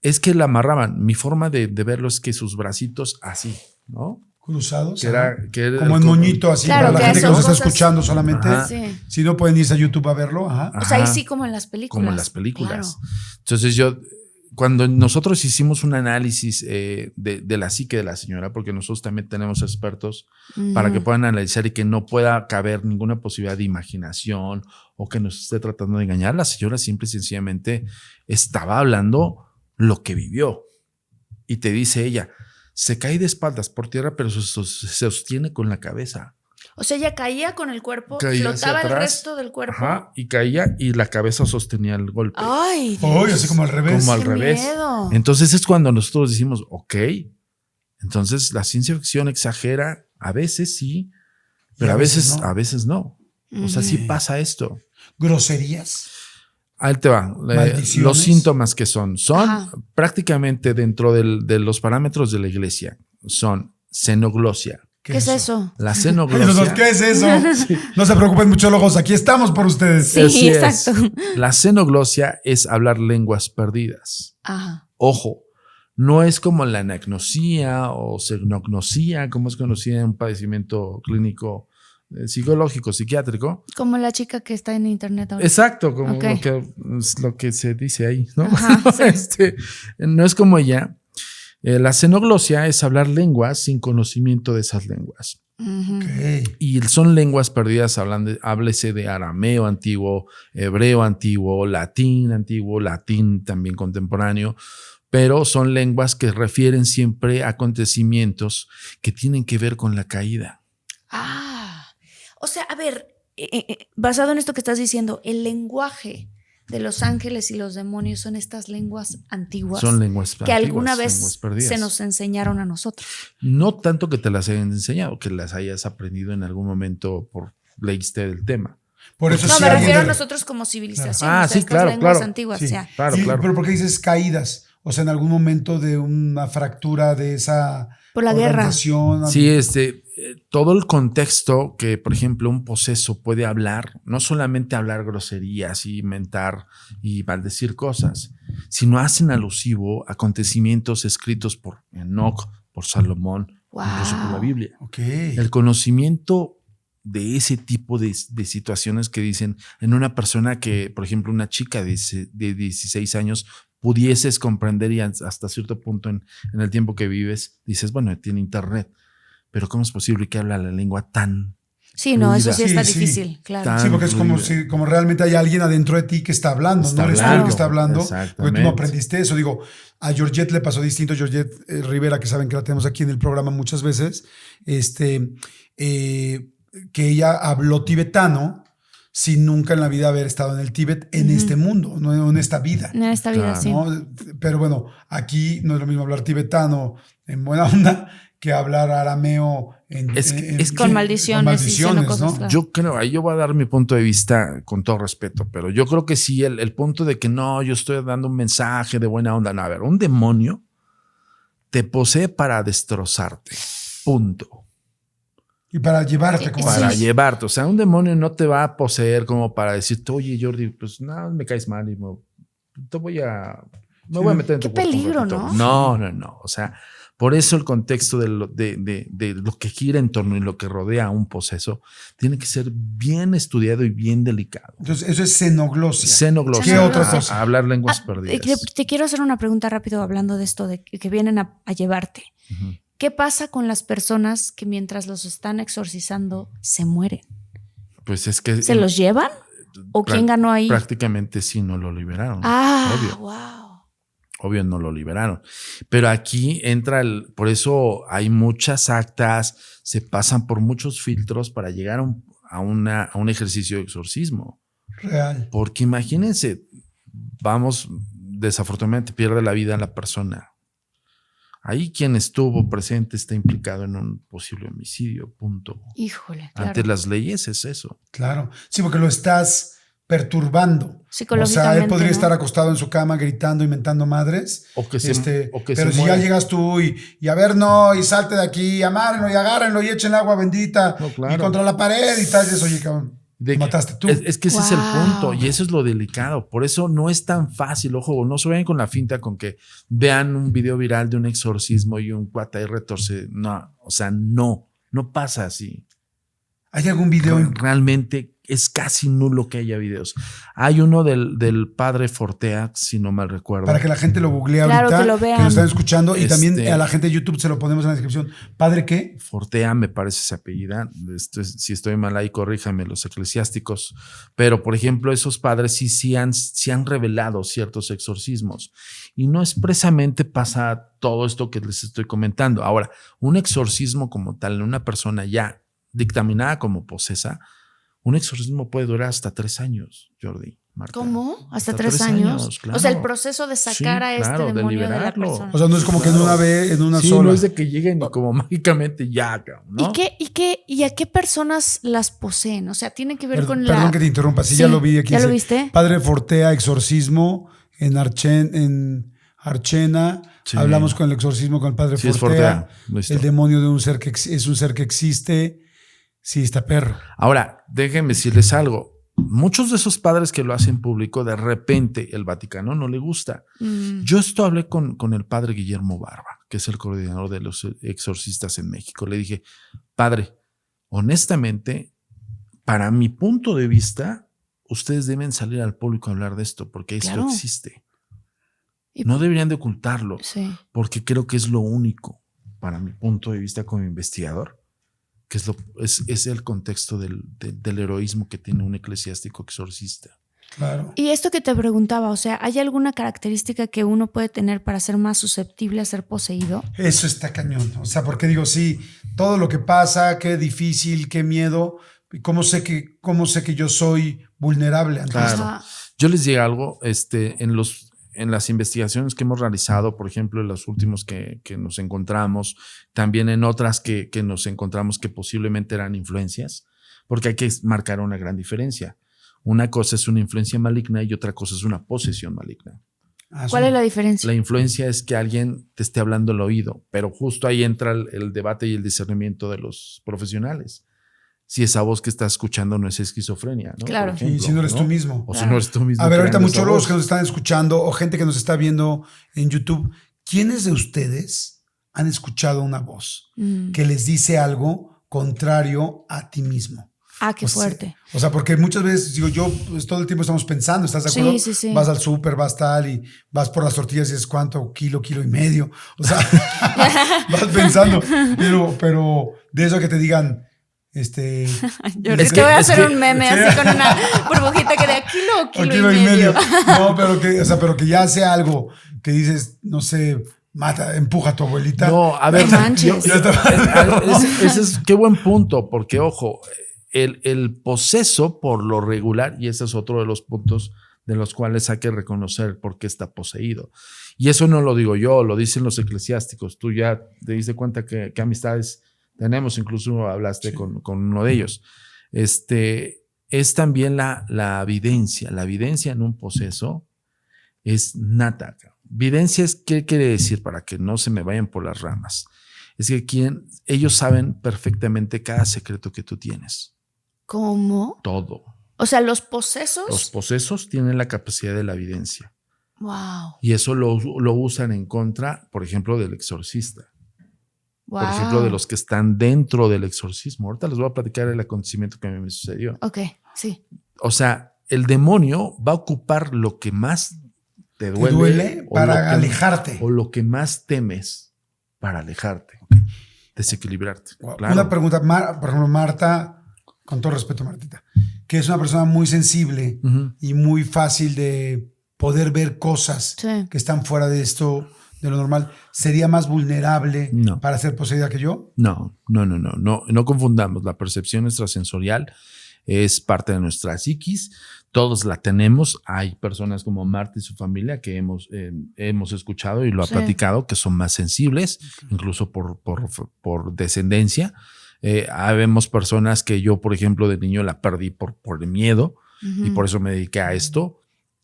es que la amarraban. Mi forma de verlo es que sus bracitos así, ¿no? Cruzados. Que era como en moñito, así, claro, para la gente que nos está cosas, escuchando solamente. Sí. Si no, pueden irse a YouTube a verlo. Ajá. O sea, ahí sí como en las películas. Como en las películas. Claro. Entonces cuando nosotros hicimos un análisis de la psique de la señora, porque nosotros también tenemos expertos para que puedan analizar y que no pueda caber ninguna posibilidad de imaginación o que nos esté tratando de engañar, la señora simple y sencillamente estaba hablando lo que vivió. Y te dice ella, se cae de espaldas por tierra, pero se sostiene con la cabeza. O sea, ella caía con el cuerpo, flotaba el resto del cuerpo. Ajá, y caía y la cabeza sostenía el golpe. ¡Ay, Dios! Así como al revés. Como al revés. Miedo. Entonces es cuando nosotros decimos, ok, entonces la ciencia ficción exagera, a veces sí, pero a veces no. O sea, sí pasa esto. ¿Groserías? Ahí te va. Los síntomas que son prácticamente dentro de los parámetros de la iglesia, son xenoglosia. ¿Qué es eso? La xenoglosia. ¿Qué es eso? Sí. No se preocupen, muchólogos, aquí estamos por ustedes. Sí, exacto. La xenoglosia es hablar lenguas perdidas. Ajá. Ojo, no es como la anagnosia o xenognosia, como es conocida en un padecimiento clínico psicológico, psiquiátrico. Como la chica que está en internet ahora. Exacto, como lo que se dice ahí, ¿no? Ajá, sí. No es como ella. La xenoglosia es hablar lenguas sin conocimiento de esas lenguas. Okay. Y son lenguas perdidas, háblese de arameo antiguo, hebreo antiguo, latín también contemporáneo, pero son lenguas que refieren siempre a acontecimientos que tienen que ver con la caída. O sea, a ver, basado en esto que estás diciendo, el lenguaje de los ángeles y los demonios son estas lenguas antiguas. Son lenguas que antiguas, alguna vez se nos enseñaron a nosotros. No tanto que te las hayan enseñado, que las hayas aprendido en algún momento por leíste el tema. Por eso me refiero a nosotros como civilización. Sí, claro, lenguas antiguas. Sí, ya. Claro. Pero ¿por qué dices caídas? O sea, en algún momento de una fractura de esa por la guerra. Sí, todo el contexto que, por ejemplo, un poseso puede hablar, no solamente hablar groserías y mentar y maldecir cosas, sino hacen alusivo a acontecimientos escritos por Enoch, por Salomón, incluso por la Biblia. Okay. El conocimiento de ese tipo de situaciones que dicen en una persona que, por ejemplo, una chica de 16 años pudieses comprender y hasta cierto punto en el tiempo que vives, dices, bueno, tiene internet, pero ¿cómo es posible que habla la lengua tan Sí, no, eso sí está Sí, difícil, claro. Sí, porque es como realmente hay alguien adentro de ti que está hablando, no eres tú el que está hablando, porque tú no aprendiste eso. Digo, a Georgette le pasó distinto, Georgette Rivera, que saben que la tenemos aquí en el programa muchas veces, que ella habló tibetano sin nunca en la vida haber estado en el Tíbet, en este mundo, no en esta vida. En esta vida, sí. ¿No? Pero bueno, aquí no es lo mismo hablar tibetano en buena onda que hablar arameo con maldiciones, ¿no? Cosas, claro. Yo creo, ahí yo voy a dar mi punto de vista con todo respeto, pero yo creo que sí, el punto de que no, yo estoy dando un mensaje de buena onda. No, a ver, un demonio te posee para destrozarte. Punto. Y para llevarte. Para llevarte. O sea, un demonio no te va a poseer como para decirte, oye, Jordi, pues nada, me caes mal y me voy a meter en tu cuerpo. Qué peligro, ¿no? No. O sea, por eso el contexto de lo que gira en torno y lo que rodea a un poseso tiene que ser bien estudiado y bien delicado. Entonces, eso es xenoglosia. Xenoglosia. ¿Qué otra cosa? A hablar lenguas perdidas. Te quiero hacer una pregunta rápido hablando de esto, de que vienen a llevarte. Uh-huh. ¿Qué pasa con las personas que mientras los están exorcizando se mueren? Pues es que... ¿Se los llevan? ¿O quién ganó ahí? Prácticamente sí, no lo liberaron. Obvio. Wow. Obvio no lo liberaron. Pero aquí entra por eso hay muchas actas, se pasan por muchos filtros para llegar a un ejercicio de exorcismo. Real. Porque imagínense, desafortunadamente pierde la vida la persona. Ahí quien estuvo presente está implicado en un posible homicidio, punto. Híjole, claro. Ante las leyes es eso. Claro, sí, porque lo estás perturbando. Psicológicamente. O sea, él podría estar acostado en su cama gritando, inventando madres. Pero si ya llegas tú y a ver, no, y salte de aquí, y amárrenlo y agárrenlo y echen agua bendita y contra la pared y tal, y eso, oye, cabrón. Mataste tú. Es que ese es el punto y eso es lo delicado. Por eso no es tan fácil. Ojo, no se vayan con la finta con que vean un video viral de un exorcismo y un cuata ahí retorce. No, o sea, no pasa así. ¿Hay algún video? Realmente es casi nulo que haya videos. Hay uno del padre Fortea, si no mal recuerdo. Para que la gente lo googlee ahorita, que lo vean. Que nos están escuchando. Y también a la gente de YouTube se lo ponemos en la descripción. ¿Padre qué? Fortea, me parece ese apellida. Si estoy mal ahí, corríjame los eclesiásticos. Pero, por ejemplo, esos padres sí han revelado ciertos exorcismos. Y no expresamente pasa todo esto que les estoy comentando. Ahora, un exorcismo como tal en una persona ya dictaminada como posesa, un exorcismo puede durar hasta 3 años, Jordi. Marta. ¿Cómo? ¿Hasta 3 años? Claro. O sea, el proceso de sacar a este demonio de la persona. O sea, no es como que en una vez, en una sola. No es de que lleguen y como mágicamente ya, ¿no? ¿Y a qué personas las poseen? O sea, tiene que ver con Perdón que te interrumpa, sí, ya lo vi aquí. ¿Ya lo viste? Padre Fortea, exorcismo en Archena. Sí. Hablamos con el exorcismo con el Padre Fortea. El demonio de un ser que es un ser que existe. Sí, está perro. Ahora, déjenme decirles algo. Muchos de esos padres que lo hacen público, de repente el Vaticano no le gusta. Yo hablé con el padre Guillermo Barba, que es el coordinador de los exorcistas en México. Le dije, padre, honestamente, para mi punto de vista, ustedes deben salir al público a hablar de esto, porque esto existe. No deberían de ocultarlo, porque creo que es lo único, para mi punto de vista como investigador, que es el contexto del heroísmo que tiene un eclesiástico exorcista. Claro. Y esto que te preguntaba, o sea, ¿hay alguna característica que uno puede tener para ser más susceptible a ser poseído? Eso está cañón. O sea, porque digo, sí, todo lo que pasa, qué difícil, qué miedo, ¿cómo sé que yo soy vulnerable ante esto? Yo les digo algo, en las investigaciones que hemos realizado, por ejemplo, en los últimos que nos encontramos, también en otras que nos encontramos que posiblemente eran influencias, porque hay que marcar una gran diferencia. Una cosa es una influencia maligna y otra cosa es una posesión maligna. ¿Cuál es la diferencia? La influencia es que alguien te esté hablando al oído, pero justo ahí entra el debate y el discernimiento de los profesionales. Si esa voz que estás escuchando no es esquizofrenia, ¿no? Claro. Ejemplo, y si no eres tú mismo. O si no eres tú mismo. A ver, ahorita muchos los que nos están escuchando o gente que nos está viendo en YouTube, ¿quiénes de ustedes han escuchado una voz que les dice algo contrario a ti mismo? Ah, qué fuerte. O sea, porque muchas veces, digo, yo pues, todo el tiempo estamos pensando, ¿estás de acuerdo? Sí. Vas al súper, vas tal y vas por las tortillas y dices, ¿cuánto? Kilo y medio. O sea, vas pensando. Pero de eso que te digan, es que voy a hacer un meme así con una burbujita que de kilo y medio. No, pero que ya sea algo que dices, no sé, empuja a tu abuelita. No, a ver, ese es qué buen punto, porque ojo, el poseso por lo regular, y ese es otro de los puntos de los cuales hay que reconocer por qué está poseído. Y eso no lo digo yo, lo dicen los eclesiásticos. Tú ya te diste cuenta que amistades tenemos, incluso hablaste con uno de ellos. Es también la videncia. La videncia en un poseso es nata. Videncia es, ¿qué quiere decir? Para que no se me vayan por las ramas. Es que ellos saben perfectamente cada secreto que tú tienes. ¿Cómo? Todo. O sea, los posesos. Los posesos tienen la capacidad de la videncia. Wow. Y eso lo usan en contra, por ejemplo, del exorcista. Wow. Por ejemplo, de los que están dentro del exorcismo. Ahorita les voy a platicar el acontecimiento que a mí me sucedió. Ok, sí. O sea, el demonio va a ocupar lo que más te duele para alejarte. O lo que más temes para alejarte. Desequilibrarte. Wow. Claro. Una pregunta, por ejemplo, Marta, con todo respeto, Martita, que es una persona muy sensible y muy fácil de poder ver cosas que están fuera de esto, de lo normal, ¿sería más vulnerable para ser poseída que yo? No confundamos. La percepción extrasensorial es parte de nuestra psiquis. Todos la tenemos. Hay personas como Marta y su familia que hemos escuchado y lo ha platicado, que son más sensibles, incluso por descendencia. Habemos personas que yo, por ejemplo, de niño la perdí por el miedo y por eso me dediqué a esto.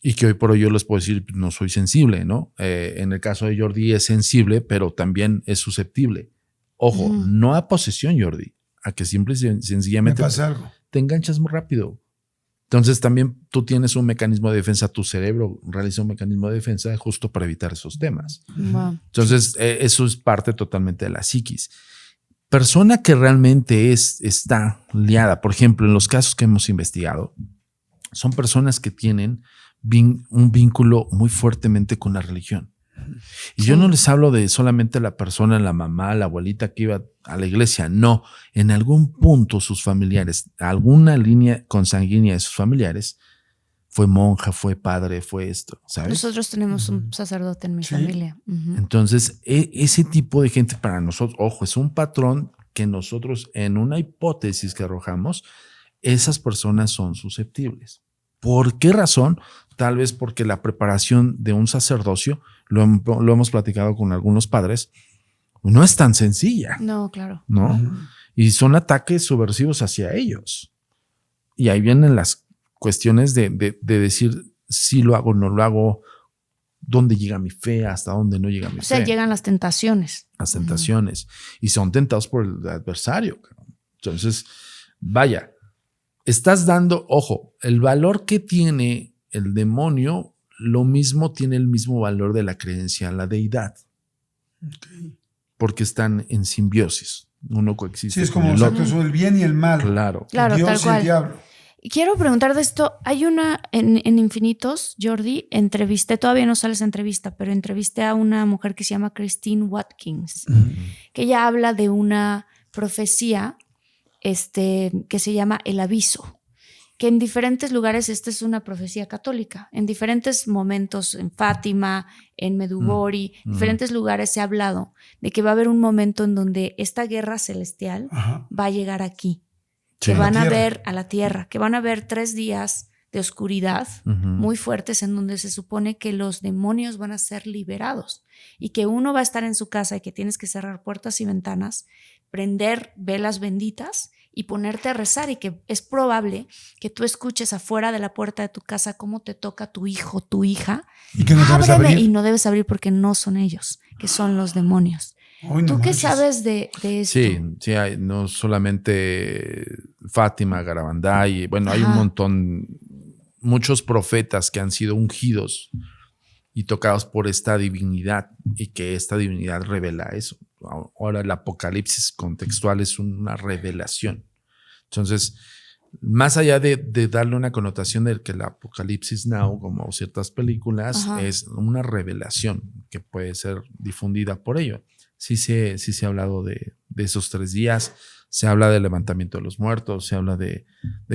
Y que hoy por hoy yo les puedo decir, no soy sensible, ¿no? En el caso de Jordi es sensible, pero también es susceptible. Ojo, no a posesión, Jordi, a que simple y sencillamente me pasa algo. Te enganchas muy rápido. Entonces también tú tienes un mecanismo de defensa, tu cerebro realiza un mecanismo de defensa justo para evitar esos temas. Wow. Entonces eso es parte totalmente de la psiquis. Persona que realmente está liada, por ejemplo, en los casos que hemos investigado, son personas que tienen un vínculo muy fuertemente con la religión. Y yo no les hablo de solamente la persona, la mamá, la abuelita que iba a la iglesia. No, en algún punto sus familiares, alguna línea consanguínea de sus familiares, fue monja, fue padre, fue esto, ¿sabes? Nosotros tenemos un sacerdote en mi familia. Entonces, ese tipo de gente para nosotros, ojo, es un patrón que nosotros en una hipótesis que arrojamos, esas personas son susceptibles. ¿Por qué razón? Tal vez porque la preparación de un sacerdocio, lo hemos platicado con algunos padres, no es tan sencilla. No, claro. ¿No? Y son ataques subversivos hacia ellos. Y ahí vienen las cuestiones de decir si lo hago o no lo hago, dónde llega mi fe, hasta dónde no llega mi fe. O sea, llegan las tentaciones. Las tentaciones. Y son tentados por el adversario. Entonces, vaya, estás dando, ojo, el valor que tiene el demonio, lo mismo tiene el mismo valor de la creencia a la deidad. Okay. Porque están en simbiosis. Uno coexiste. Sí, es como el bien y el mal. Claro. Claro, Dios tal cual. y el diablo. Y quiero preguntar de esto. Hay una en Infinitos, Jordi, entrevisté, todavía no sale esa entrevista, pero entrevisté a una mujer que se llama Christine Watkins, que ella habla de una profecía que se llama El Aviso, que en diferentes lugares, esta es una profecía católica, en diferentes momentos, en Fátima, en Medjugorje, diferentes lugares se ha hablado de que va a haber un momento en donde esta guerra celestial va a llegar aquí, que van a ver a la tierra, que van a haber 3 días de oscuridad muy fuertes en donde se supone que los demonios van a ser liberados y que uno va a estar en su casa y que tienes que cerrar puertas y ventanas, prender velas benditas y ponerte a rezar, y que es probable que tú escuches afuera de la puerta de tu casa cómo te toca tu hijo, tu hija. ¿Y que no debes abrir? Y no debes abrir porque no son ellos, que son los demonios. ¿Tú qué sabes de esto? Sí, hay no solamente Fátima, Garabandal, bueno, hay un montón, muchos profetas que han sido ungidos y tocados por esta divinidad, y que esta divinidad revela eso. Ahora el apocalipsis contextual es una revelación. Entonces, más allá de darle una connotación de que el Apocalipsis Now, como ciertas películas, es una revelación que puede ser difundida por ello. Sí se ha hablado de esos 3 días, se habla del levantamiento de los muertos, se habla de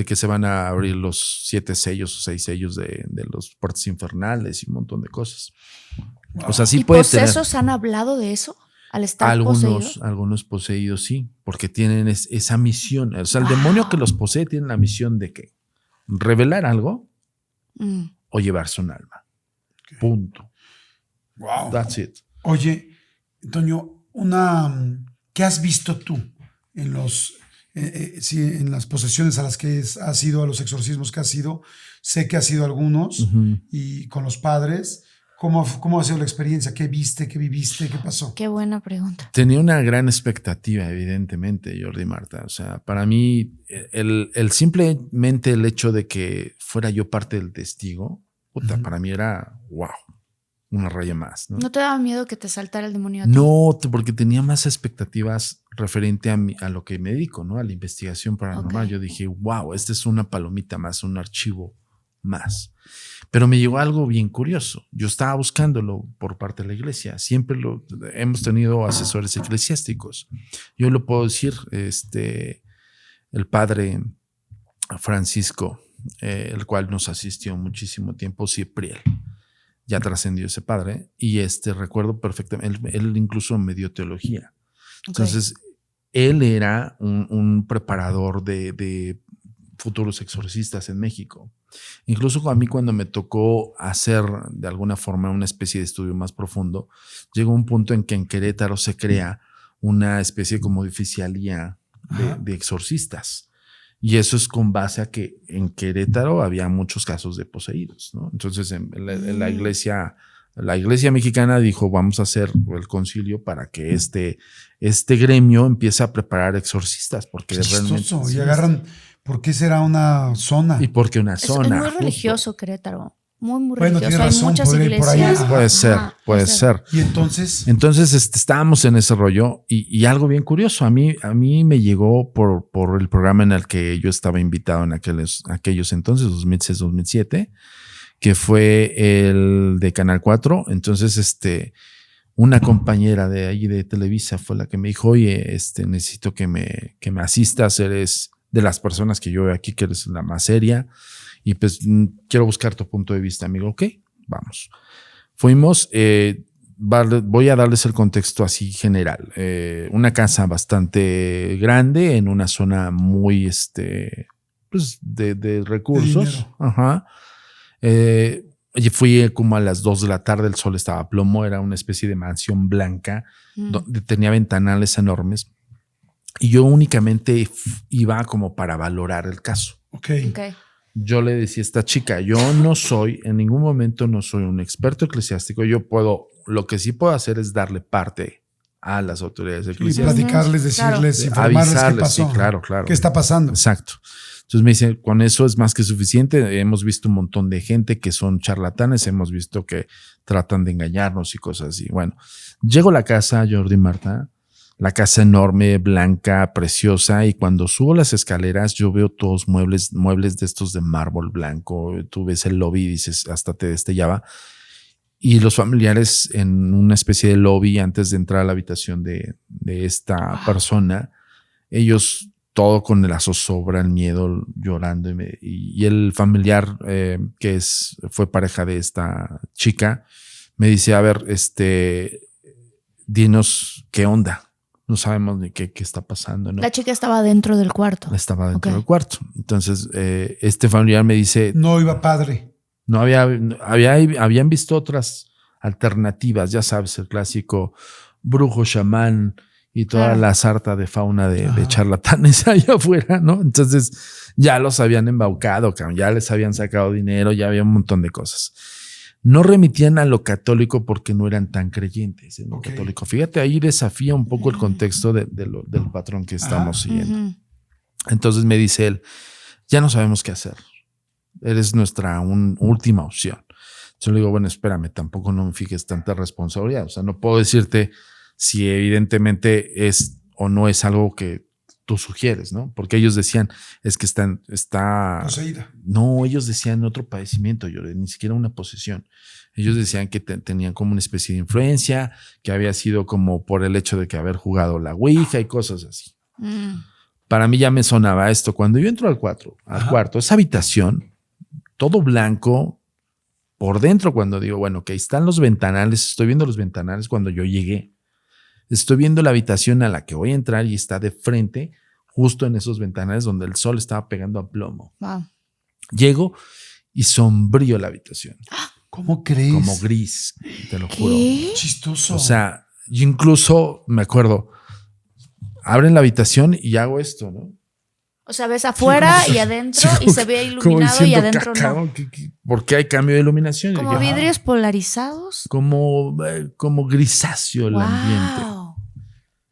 que se van a abrir los 7 sellos o 6 sellos de los puertos infernales y un montón de cosas. Wow. O sea, sí ¿Y puede posesos tener. han hablado de eso? Al estar poseídos. Algunos poseídos sí, porque tienen esa misión. O sea, el demonio que los posee tiene la misión de ¿qué? Revelar algo o llevarse un alma. Okay. Punto. Wow. That's it. Oye, Toño, ¿qué has visto tú en en las posesiones a las que has ido, a los exorcismos que has ido? Sé que has ido a algunos y con los padres. ¿Cómo ha sido la experiencia? ¿Qué viste? ¿Qué viviste? ¿Qué pasó? Qué buena pregunta. Tenía una gran expectativa, evidentemente, Jordi, Marta. O sea, para mí, simplemente el hecho de que fuera yo parte del testigo, para mí era wow, una raya más. ¿No te daba miedo que te saltara el demonio a ti? No, porque tenía más expectativas referente a lo que me dedico, ¿no? A la investigación paranormal. Yo dije, wow, esta es una palomita más, un archivo más. Pero me llegó algo bien curioso. Yo estaba buscándolo por parte de la iglesia. Siempre hemos tenido asesores eclesiásticos. Yo lo puedo decir, el padre Francisco, el cual nos asistió muchísimo tiempo, Cipriel. Ya trascendió ese padre. Y recuerdo perfectamente, él incluso me dio teología. Entonces, él era un preparador de futuros exorcistas en México. Incluso a mí, cuando me tocó hacer de alguna forma una especie de estudio más profundo, llegó un punto en que en Querétaro se crea una especie como de oficialía de exorcistas. Y eso es con base a que en Querétaro había muchos casos de poseídos, ¿no? Entonces, en la iglesia mexicana dijo, vamos a hacer el concilio para que este gremio empiece a preparar exorcistas, porque realmente y agarran. ¿Por qué será una zona? Y porque una zona. Es muy religioso Querétaro. Muy bueno, religioso. Tiene razón, hay muchas iglesias. Puede ser. Y entonces estábamos en ese rollo y algo bien curioso. A mí me llegó por el programa en el que yo estaba invitado en aquellos entonces, 2006-2007, que fue el de Canal 4. Entonces, una compañera de ahí de Televisa fue la que me dijo, oye, necesito que me asistas, eres de las personas que yo veo aquí, que eres la más seria, y pues quiero buscar tu punto de vista, amigo. Ok, vamos. Fuimos, voy a darles el contexto así general. Una casa bastante grande en una zona muy, pues de recursos. Ajá. Fui como a las 2 de la tarde, el sol estaba a plomo, era una especie de mansión blanca, donde tenía ventanales enormes. Y yo únicamente iba como para valorar el caso. Okay. Yo le decía a esta chica, en ningún momento no soy un experto eclesiástico. Lo que sí puedo hacer es darle parte a las autoridades eclesiásticas. Platicarles, decirles, informarles qué pasó. Sí, claro. ¿Qué está pasando? Exacto. Entonces me dice, con eso es más que suficiente. Hemos visto un montón de gente que son charlatanes, hemos visto que tratan de engañarnos y cosas así. Bueno, llego a la casa, Jordi, Marta, la casa enorme, blanca, preciosa, y cuando subo las escaleras yo veo todos muebles de estos de mármol blanco. Tú ves el lobby y dices, hasta te destellaba. Y los familiares en una especie de lobby antes de entrar a la habitación de esta persona, ellos todo con la zozobra, el miedo, llorando. Y el familiar que fue pareja de esta chica me dice, a ver, dinos qué onda. No sabemos ni qué está pasando, ¿no? La chica estaba dentro del cuarto. Estaba dentro del cuarto. Entonces, este familiar me dice... No iba padre. No habían visto otras alternativas, ya sabes, el clásico brujo, chamán y toda la sarta de fauna de charlatanes allá afuera, ¿no? Entonces, ya los habían embaucado, ya les habían sacado dinero, ya había un montón de cosas. No remitían a lo católico porque no eran tan creyentes en lo católico. Fíjate, ahí desafía un poco el contexto del patrón que estamos siguiendo. Entonces me dice él, ya no sabemos qué hacer. Eres nuestra última opción. Yo le digo, bueno, espérame, tampoco no me fijes tanta responsabilidad. O sea, no puedo decirte si evidentemente es o no es algo que tú sugieres, ¿no? Porque ellos decían, es que está Poseída. No, ellos decían otro padecimiento, ni siquiera una posesión. Ellos decían que tenían como una especie de influencia, que había sido como por el hecho de que haber jugado la Ouija y cosas así. Para mí ya me sonaba esto. Cuando yo entro al cuarto, esa habitación, todo blanco, por dentro cuando digo, bueno, que ahí están los ventanales, estoy viendo los ventanales cuando yo llegué. Estoy viendo la habitación a la que voy a entrar y está de frente, justo en esos ventanales donde el sol estaba pegando a plomo. Wow. Llego y sombrío la habitación. ¿Cómo crees? Como gris, te lo juro. ¿Qué? Chistoso. O sea, yo incluso me acuerdo, abren la habitación y hago esto, ¿no? O sea, ves afuera Sí, y adentro y se ve iluminado y adentro no. ¿Por qué hay cambio de iluminación? Como vidrios polarizados. Como grisáceo el ambiente. Wow.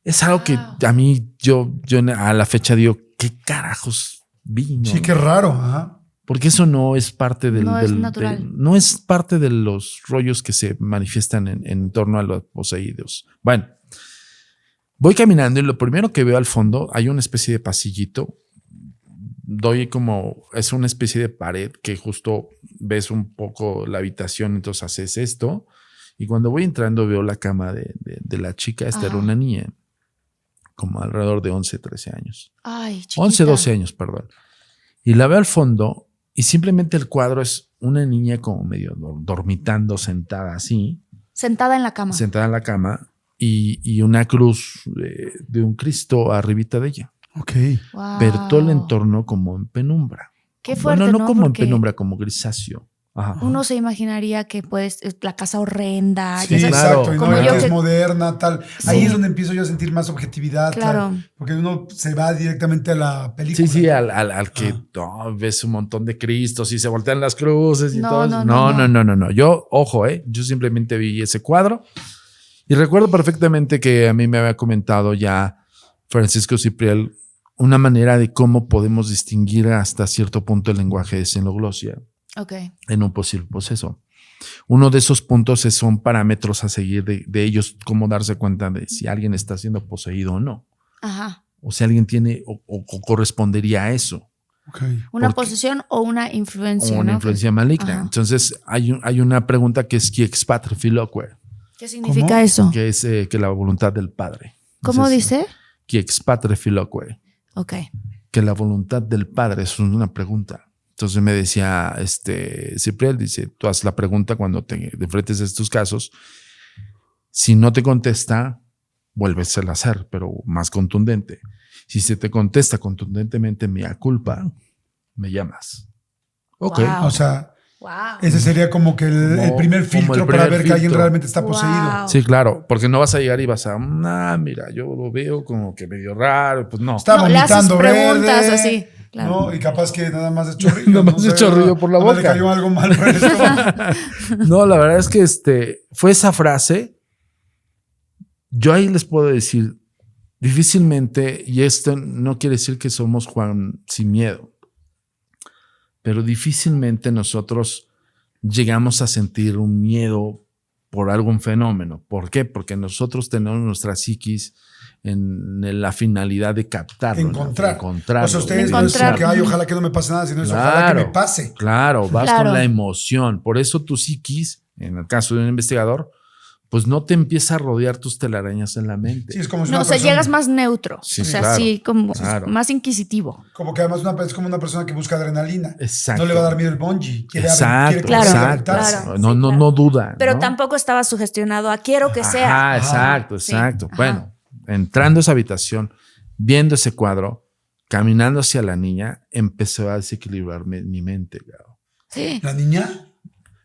Es algo que a mí, yo a la fecha digo, ¿qué carajos vi? ¿No? Sí, qué raro. Ajá. Porque eso no es parte No es natural. no es parte de los rollos que se manifiestan en torno a los poseídos. Bueno, voy caminando y lo primero que veo al fondo hay una especie de pasillito. Es una especie de pared que justo ves un poco la habitación, entonces haces esto. Y cuando voy entrando veo la cama de la chica. Esta era una niña, como alrededor de 11, 13 años. Ay, chiquita. 11, 12 años, perdón. Y la veo al fondo y simplemente el cuadro es una niña como medio dormitando, sentada así. Sentada en la cama. Sentada en la cama y una cruz de un Cristo arribita de ella. Ok. Wow. Pero todo el entorno como en penumbra. Qué fuerte, Bueno, no como Porque en penumbra, como grisáceo. Ajá. uno se imaginaría que la casa horrenda. Sí, ya sabes, claro. exacto. Y Como no, yo que es que- moderna, tal. Ahí es donde empiezo yo a sentir más objetividad. Claro. Porque uno se va directamente a la película. Sí, al que ves un montón de Cristos y se voltean las cruces y No, todo. no. Yo, ojo, yo simplemente vi ese cuadro y recuerdo perfectamente que a mí me había comentado ya Francisco Cipriel una manera de cómo podemos distinguir hasta cierto punto el lenguaje de xenoglosia Ok. en un posible proceso. Uno de esos puntos son parámetros a seguir de ellos, cómo darse cuenta de si alguien está siendo poseído o no. Ajá. O si alguien tiene o correspondería a eso. Ok. Una Porque- posesión o una influencia. O una ¿no? influencia maligna. Ajá. Entonces hay una pregunta que es qui ex patre filoque, ¿Qué significa ¿Cómo? eso? que es que la voluntad del Padre. ¿Cómo Entonces, dice? Qui ex patre filoque, Ok. que la voluntad del Padre es una pregunta. Entonces me decía Cipriel, dice, tú haz la pregunta cuando te enfrentes a estos casos. Si no te contesta, vuelves a hacer, pero más contundente. Si se te contesta contundentemente mea culpa, me llamas. Ok. Wow. O sea, Wow. ese sería como que el primer como el filtro primer para ver que alguien filtro. realmente está Wow. poseído. Sí, claro, porque no vas a llegar y vas a, mira, yo lo veo como que medio raro, pues no. Está No, le haces vomitando preguntas verde, así. Claro. ¿no? Y capaz que nada más de chorrillo. Nada más de chorrillo por la nada más boca. Le cayó algo mal por el estómago. No, la verdad es que fue esa frase. Yo ahí les puedo decir, difícilmente, y esto no quiere decir que somos Juan sin miedo, pero difícilmente nosotros llegamos a sentir un miedo por algún fenómeno. ¿Por qué? Porque nosotros tenemos nuestra psiquis en la finalidad de captarlo. Encontrar. Encontrarlo. O sea, ustedes no es Encontrar. como que, ay, ojalá que no me pase nada, sino es ojalá que me pase. Claro, vas Claro. con la emoción. Por eso tu psiquis, en el caso de un investigador, pues no te empieza a rodear tus telarañas en la mente. Sí, es como si No, una o sea, persona- llegas más neutro. Sí, o sea, claro, sí, como claro. más inquisitivo. Como que además es como una persona que busca adrenalina. Exacto. No le va a dar miedo el bungee. Quiere Exacto, Claro, exacto. aventarse. claro. No, Sí, no, claro. no duda. Pero ¿no? tampoco estaba sugestionado a quiero que sea. Ajá, exacto, Sí, exacto. ajá. Bueno, entrando a esa habitación, viendo ese cuadro, caminando hacia la niña, empezó a desequilibrar mi mente. Gabo. Sí. ¿La niña?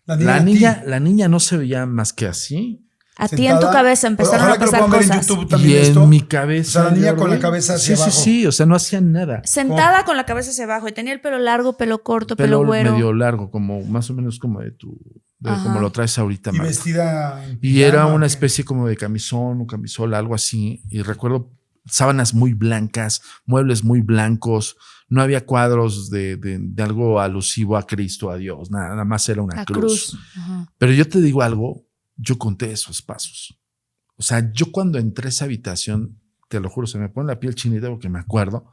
La niña no se veía más que así. A ti en tu cabeza empezaron Ojalá a que lo pasar puedan ver en cosas. YouTube también Y esto. en mi cabeza. O sea, la niña yo con la vi- cabeza hacia sí, abajo. Sí, sí, o sea, no hacía nada. Sentada con la cabeza hacia abajo y tenía el pelo largo, pelo corto, pelo Pelo güero. medio largo, como más o menos como Ajá. como lo traes ahorita, Y Marta. vestida en Y era pijama, una ¿qué? especie como de camisón o camisola, algo así. Y recuerdo sábanas muy blancas, muebles muy blancos. No había cuadros de algo alusivo a Cristo, a Dios. Nada más era una La cruz. cruz. Ajá. Pero yo te digo algo, yo conté esos pasos. O sea, yo cuando entré a esa habitación te lo juro, se me pone la piel chinita porque me acuerdo.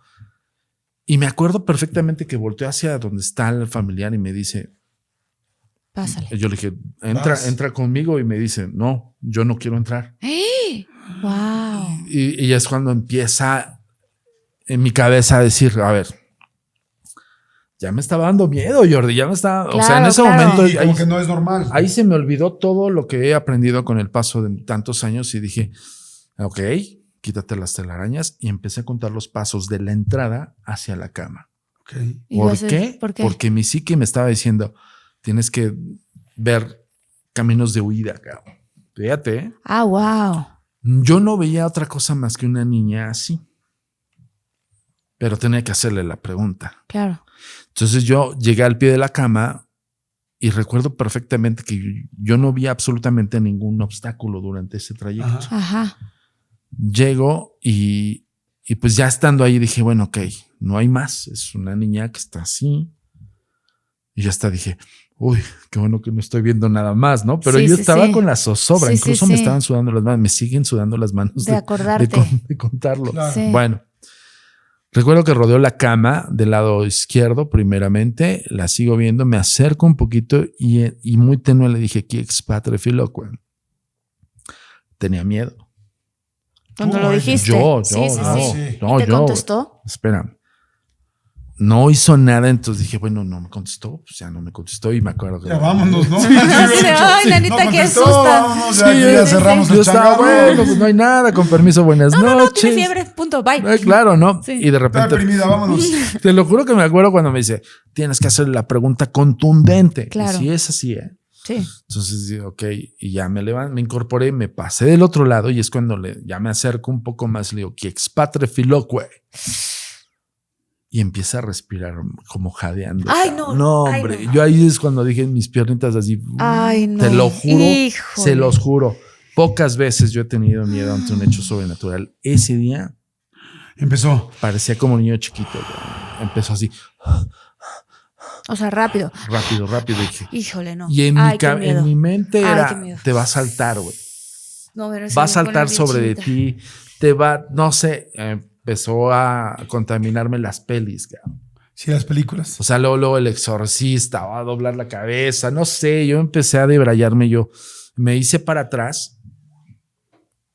Y me acuerdo perfectamente que volteó hacia donde está el familiar y me dice, Pásale. yo le dije, entra conmigo, y me dice, no, yo no quiero entrar. Wow. Y es cuando empieza en mi cabeza a decir, a ver, ya me estaba dando miedo, Jordi, ya me estaba, o sea, en ese momento Y como que no es normal. ahí se me olvidó todo lo que he aprendido con el paso de tantos años y dije, ok, quítate las telarañas, y empecé a contar los pasos de la entrada hacia la cama. Okay. ¿Por qué? Porque mi psique me estaba diciendo, tienes que ver caminos de huida, cabrón. Fíjate, ¿eh? Wow. Yo no veía otra cosa más que una niña así, pero tenía que hacerle la pregunta. Claro. Entonces yo llegué al pie de la cama y recuerdo perfectamente que yo no vi absolutamente ningún obstáculo durante ese trayecto. Ajá. Llego y pues ya estando ahí dije, bueno, ok, no hay más. Es una niña que está así. Y ya hasta dije, uy, qué bueno que no estoy viendo nada más, ¿no? Pero yo estaba con la zozobra, incluso me estaban sudando las manos, me siguen sudando las manos de acordarte. De contarlo. Claro. Sí. Bueno, recuerdo que rodeó la cama del lado izquierdo primeramente, la sigo viendo, me acerco un poquito y muy tenue le dije, ¿qué expatre filoque? Tenía miedo. Cuando lo dijiste. Yo. ¿Y te contestó? Espera. No hizo nada, entonces dije, bueno, no me contestó, pues ya no me contestó y me acuerdo que... Ya vámonos, ¿no? Ay, nanita, qué susta. Vámonos, ya cerramos el yo estaba, changarro. bueno, pues no hay nada, con permiso, buenas noches. No, tiene fiebre, punto, bye. Claro, ¿no? Sí. Y de Está repente... deprimida, vámonos. Te lo juro que me acuerdo cuando me dice, tienes que hacer la pregunta contundente. Claro. Y si es así, ¿eh? Sí. Entonces digo, ok, y ya me levanté, me incorporé, me pasé del otro lado y es cuando ya me acerco un poco más, le digo, que expatre filoque. Y empieza a respirar como jadeando. Ay, no. No, Ay, hombre. no. Yo ahí es cuando dije mis piernitas así. Ay, no. Te lo juro. Híjole. Se los juro. Pocas veces yo he tenido miedo ante un hecho sobrenatural. Ese día Empezó. parecía como niño chiquito. Güey. Empezó así. O sea, rápido. Rápido. Dije. Híjole, no. Y en mi mente Ay, era, qué miedo. te va a saltar, güey. No, pero Va a saltar sobre de ti. Te va, no sé, empezó a contaminarme las pelis, cabrón. Sí, las películas. O sea, luego El Exorcista, va a doblar la cabeza, no sé, yo empecé a debrayarme me hice para atrás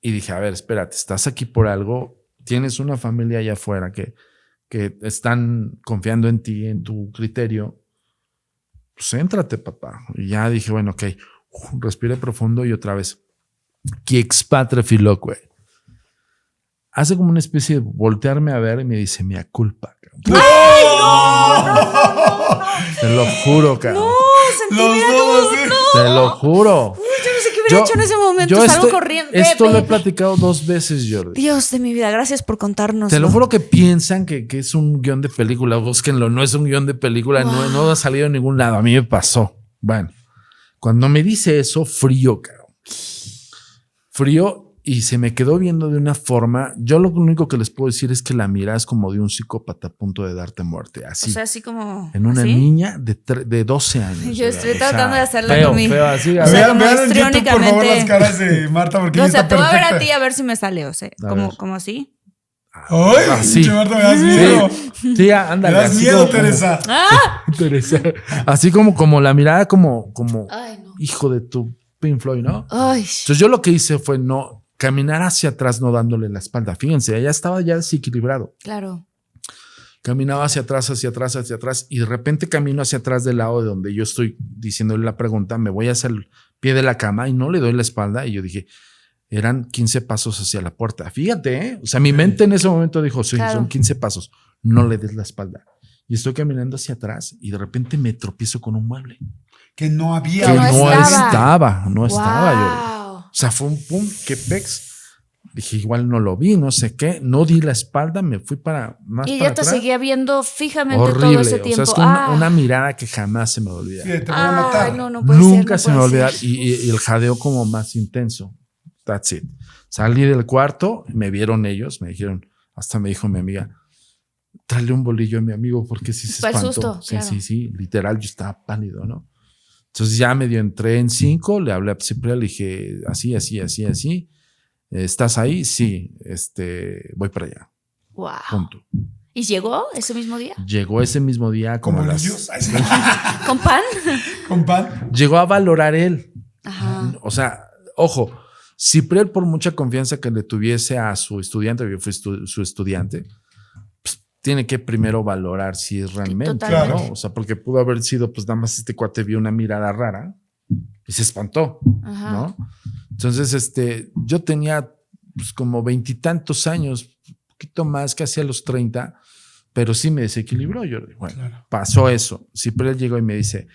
y dije, a ver, espérate, estás aquí por algo, tienes una familia allá afuera que están confiando en ti, en tu criterio, pues éntrate, papá. Y ya dije, bueno, ok, respiré profundo y otra vez, que expatre filoque. Hace como una especie de voltearme a ver y me dice, mea culpa. Cabrón. ¡Ay, no! Te lo juro, cabrón. No, sentí Los dos, ¿eh? Te lo juro. Uy, yo no sé qué hubiera hecho en ese momento. Salgo corriendo. Esto lo he platicado 2 veces, Jordi. Dios de mi vida, gracias por contarnos. Te lo juro que piensan que es un guión de película. Búsquenlo, no es un guión de película, Wow. no ha salido en ningún lado. A mí me pasó. Bueno, cuando me dice eso, frío, cabrón. Frío. Y se me quedó viendo de una forma. Yo lo único que les puedo decir es que la mirada es como de un psicópata a punto de darte muerte. Así. O sea, así como. En una ¿así? niña de 12 años. Yo estoy O sea, tratando de hacerla feo, con mi. feo, así. O sea, Vean, como vean en YouTube, por favor, histriónicamente. las caras de Marta, porque O ella sea, está te voy a ver perfecta. a ti a ver si me sale. O sea, A ver. como así. ¡Ay! Así. Pinche Marta, me das miedo. Sí, ándale. Me das así miedo, como- Teresa. ¡Ah! Teresa. Así como la mirada como Ay, no. hijo de tu Pink Floyd, ¿no? Ay. Entonces yo lo que hice fue no caminar hacia atrás, no dándole la espalda. Fíjense, ya estaba ya desequilibrado. Claro. Caminaba hacia atrás y de repente camino hacia atrás del lado de donde yo estoy diciéndole la pregunta, me voy hacia el pie de la cama y no le doy la espalda y yo dije, eran 15 pasos hacia la puerta. Fíjate, ¿eh? O sea, mi mente en ese momento dijo, sí, Claro. son 15 pasos, no le des la espalda. Y estoy caminando hacia atrás y de repente me tropiezo con un mueble. Que no había. Que no no estaba. estaba yo. Wow. O sea, fue un pum, qué pex. Dije, igual no lo vi, no sé qué. No di la espalda, me fui para más Y para ya te atrás. seguía viendo fijamente Horrible. todo ese O sea, tiempo. es que una mirada que jamás se me va a olvidar. Sí, te voy a matar. Ay, no puede Nunca ser, se no me va a puede olvidar. ser. Y el jadeo como más intenso. That's it. Salí del cuarto, me vieron ellos, me dijeron, hasta me dijo mi amiga, tráele un bolillo a mi amigo porque sí se Para el espantó. susto, Sí, claro. sí, literal, yo estaba pálido, ¿no? Entonces ya medio entré en 5, le hablé a Cipriano, le dije así. ¿Estás ahí? Sí, voy para allá. Wow. Punto. ¿Y llegó ese mismo día? Llegó ese mismo día Como niños. ¿Con pan? Con pan. Llegó a valorar él. Ajá. O sea, ojo, Cipriel, por mucha confianza que le tuviese a su estudiante, yo fui su estudiante, pues, tiene que primero valorar si es realmente, Totalmente. ¿no? O sea, porque pudo haber sido, pues nada más este cuate vio una mirada rara y se espantó, Ajá. ¿no? Entonces, yo tenía pues como 20 y tantos años, un poquito más, casi a los 30, pero sí me desequilibró. Yo, bueno, Claro. pasó eso. Cipriel llegó y me dice,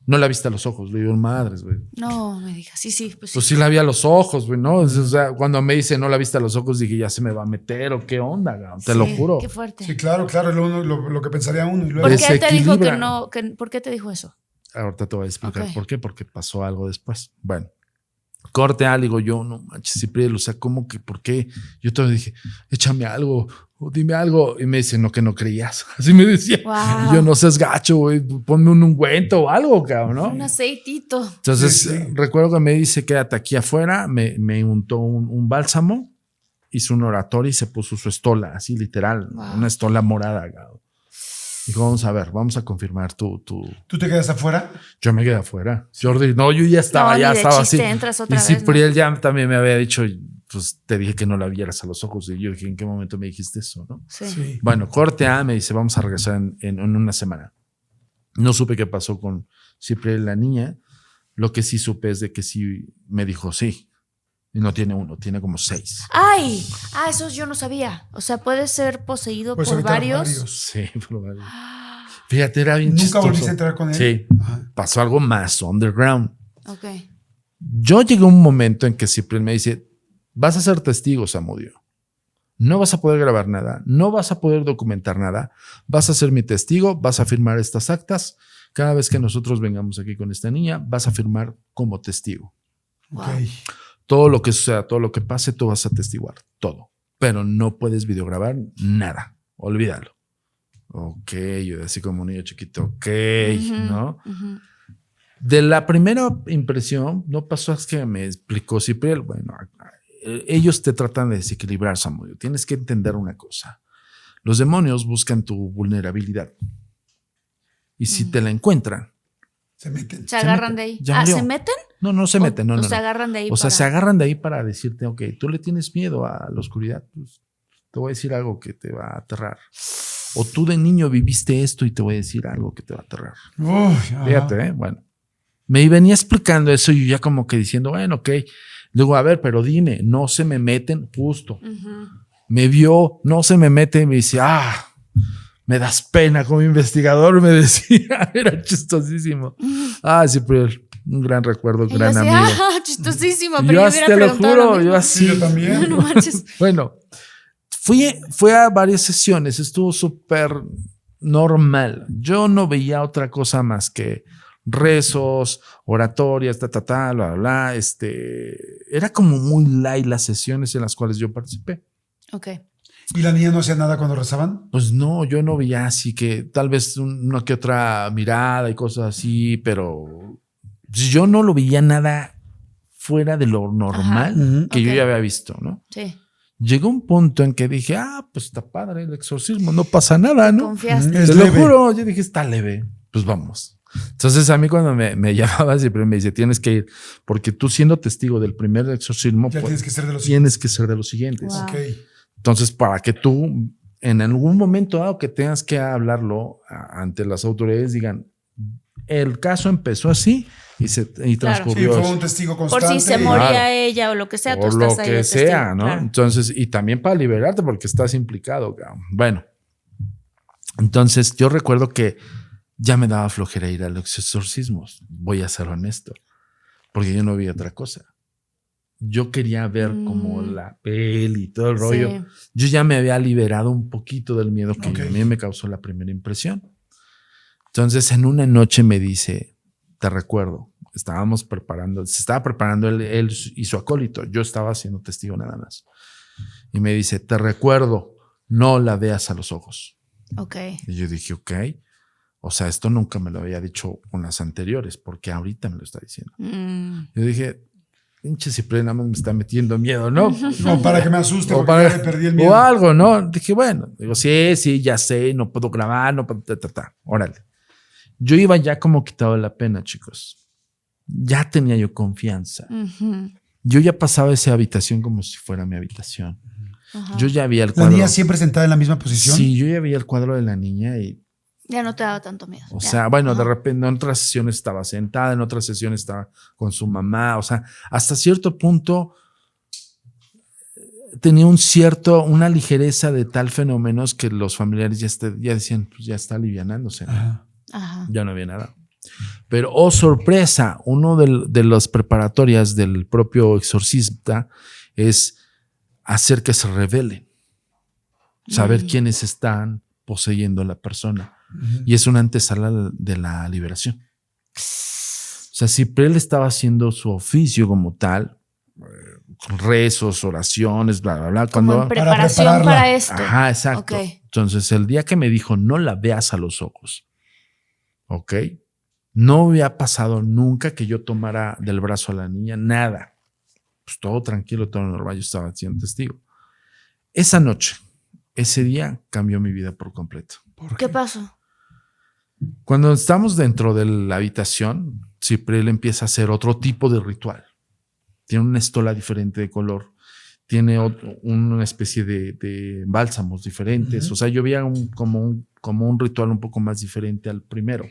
no la viste a los ojos. Le digo, madres, güey. No me digas. Sí, pues sí. Pues sí la vi a los ojos, güey, ¿no? O sea, cuando me dice no la viste a los ojos, dije, ya se me va a meter o qué onda, güey? Te lo Sí, juro. Qué fuerte. Sí, claro, es lo que pensaría uno. Y luego, ¿Por qué te dijo que Desequilibra. no? ¿Por qué te dijo eso? Ahorita te voy a explicar Ok. por qué, porque pasó algo después. Bueno, corte algo, digo yo, no manches, Cipriel, o sea, ¿cómo que por qué? Yo todavía dije, échame algo, o dime algo. Y me dice, no, que no creías. Así me decía. Wow. Y yo, no seas gacho, güey, ponme un ungüento o algo, cabrón, ¿no? Un aceitito. Entonces, Sí, sí. recuerdo que me dice, quédate aquí afuera, me untó un bálsamo, hizo un oratorio y se puso su estola, así literal, Wow. una estola morada. Cabrón. Dijo, vamos a ver, vamos a confirmar tu. ¿Tú te quedas afuera? Yo me quedé afuera. Jordi, no, yo ya estaba, No, ya ni de estaba chiste, así. entras otra Y vez, ¿no? Cipriel ya también me había dicho, pues te dije que no la vieras a los ojos. Y yo dije, ¿en qué momento me dijiste eso? ¿No? Sí. Bueno, corte A, me dice, vamos a regresar en una semana. No supe qué pasó con Cipriel, la niña. Lo que sí supe es de que sí me dijo sí. Y no tiene uno, tiene como 6. ¡Ay! Eso yo no sabía. O sea, puede ser poseído Puedes por evitar varios. Sí, probablemente. Ah, Fíjate, era bien ¿Nunca chistoso. volviste a entrar con él? Sí, Ajá. pasó algo más underground. ok. Yo llegué a un momento en que Cipriel me dice, vas a ser testigo, Samudio. No vas a poder grabar nada, no vas a poder documentar nada, vas a ser mi testigo, vas a firmar estas actas. Cada vez que nosotros vengamos aquí con esta niña, vas a firmar como testigo. Ok. Wow. Todo lo que suceda, todo lo que pase, tú vas a testiguar, todo. Pero no puedes videograbar nada, olvídalo. Ok, yo así como un niño chiquito, ok, Ujú, ¿no? ujú. De la primera impresión, no pasó es que me explicó Cipriel, bueno, ellos te tratan de desequilibrar, Samuel. Tienes que entender una cosa. Los demonios buscan tu vulnerabilidad. Y si te la encuentran, Se meten. Se agarran meten. de ahí. Ya valió. ¿Se meten? no se meten, no. Se agarran de ahí. O sea, para- se agarran de ahí para decirte, ok, tú le tienes miedo a la oscuridad, pues te voy a decir algo que te va a aterrar. O tú de niño viviste esto y te voy a decir algo que te va a aterrar. Uy, ajá. Fíjate, bueno. Me venía explicando eso y yo ya como que diciendo, bueno, ok. Luego, a ver, pero dime, no se me meten, justo. Ujú. Me vio, no se me mete y me dice, me das pena como investigador, me decía. Era chistosísimo. Sí, pero un gran recuerdo, Y yo gran así, amigo. chistosísimo, Y pero yo así hubiera te lo preguntado lo juro, mismo. yo así. Sí, yo también. No manches. Bueno, fui a varias sesiones, estuvo súper normal. Yo no veía otra cosa más que rezos, oratorias, bla, bla. Era como muy light las sesiones en las cuales yo participé. Ok. ¿Y la niña no hacía nada cuando rezaban? Pues no, yo no veía así que tal vez una que otra mirada y cosas así, pero yo no lo veía nada fuera de lo normal Ajá. que yo Ok. ya había visto, ¿no? Sí. Llegó un punto en que dije, pues está padre el exorcismo, no pasa nada, ¿no? Confiaste. Es Te lo leve. juro, yo dije, está leve, pues vamos. Entonces a mí cuando me llamaba siempre me dice, tienes que ir, porque tú siendo testigo del primer exorcismo, Ya pues, tienes que ser de los tienes que ser de los siguientes. Wow. Ok. Entonces, para que tú en algún momento dado que tengas que hablarlo ante las autoridades, digan, el caso empezó así y Sí, transcurrió fue así. un testigo Por constante. si se y- moría Claro. ella o lo que sea, tú Por lo estás ahí de que testigo, sea, ¿no? claro. Entonces, y también para liberarte porque estás implicado, cabrón. Bueno, entonces yo recuerdo que ya me daba flojera ir a los exorcismos, voy a ser honesto, porque yo no vi otra cosa. Yo quería ver como la peli y todo el rollo. Sí. Yo ya me había liberado un poquito del miedo que Ok. a mí me causó la primera impresión. Entonces, en una noche me dice, te recuerdo, se estaba preparando él y su acólito. Yo estaba siendo testigo nada más. Y me dice, te recuerdo, no la veas a los ojos. Ok. Y yo dije, ok. O sea, esto nunca me lo había dicho con las anteriores, porque ahorita me lo está diciendo. Mm. Yo dije, pinche Cipriel nada más me está metiendo miedo, ¿no? No, para que me asuste, O porque para- ya le perdí el miedo. O algo, ¿no? Dije, bueno, digo, sí, ya sé, no puedo grabar, no puedo, órale. Yo iba ya como quitado de la pena, chicos. Ya tenía yo confianza. Ujú. Yo ya pasaba esa habitación como si fuera mi habitación. Ajá. Yo ya veía el La cuadro. niña siempre sentada en la misma posición. Sí, yo ya veía el cuadro de la niña y, Ya no te daba tanto miedo. o ya. sea, bueno, Ajá. de repente en otras sesiones estaba sentada, en otras sesiones estaba con su mamá, o sea, hasta cierto punto tenía una ligereza de tal fenómenos que los familiares ya decían, pues ya está alivianándose, ¿no? Ajá. Ajá. Ya no había nada. Pero, oh sorpresa, uno de las preparatorias del propio exorcista es hacer que se revelen, saber quiénes están poseyendo a la persona. Y es una antesala de la liberación. O sea, Cipriel estaba haciendo su oficio como tal, rezos, oraciones, bla, bla, bla. Como en Cuando, preparación prepararla. para esto. ajá, exacto. Ok. Entonces, el día que me dijo, no la veas a los ojos, ¿ok? No había pasado nunca que yo tomara del brazo a la niña, nada. Pues todo tranquilo, todo normal, yo estaba siendo testigo. Esa noche, ese día, cambió mi vida por completo. ¿Por ¿Qué pasó? Cuando estamos dentro de la habitación, Cipriel empieza a hacer otro tipo de ritual. Tiene una estola diferente de color, tiene una especie de bálsamos diferentes. O sea, yo veía como un ritual un poco más diferente al primero.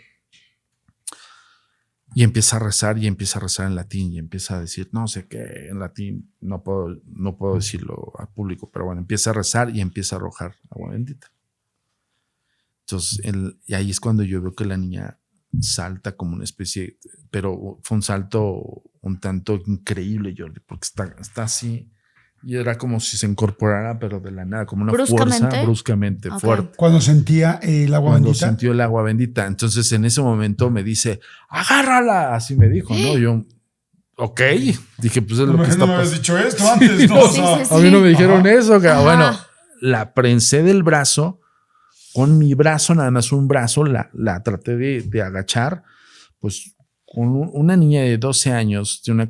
Y empieza a rezar en latín y empieza a decir, no sé qué, en latín, no puedo decirlo al público, pero bueno, empieza a rezar y empieza a arrojar agua bendita. Entonces, y ahí es cuando yo veo que la niña salta como una especie, pero fue un salto un tanto increíble, Jordi, porque está así y era como si se incorporara, pero de la nada, como una fuerza bruscamente Ok. fuerte. Cuando sentía el agua Cuando bendita. sintió el agua bendita. Entonces, en ese momento me dice, agárrala, así me dijo, ¿no? Yo, ok, dije, pues es lo que está No me habías pasando. dicho esto antes, ¿no? no, O sea, sí. A mí no me dijeron eso, Ajá. bueno, la prensé del brazo, con mi brazo, nada más un brazo, la traté de agachar, pues con una niña de 12 años, tiene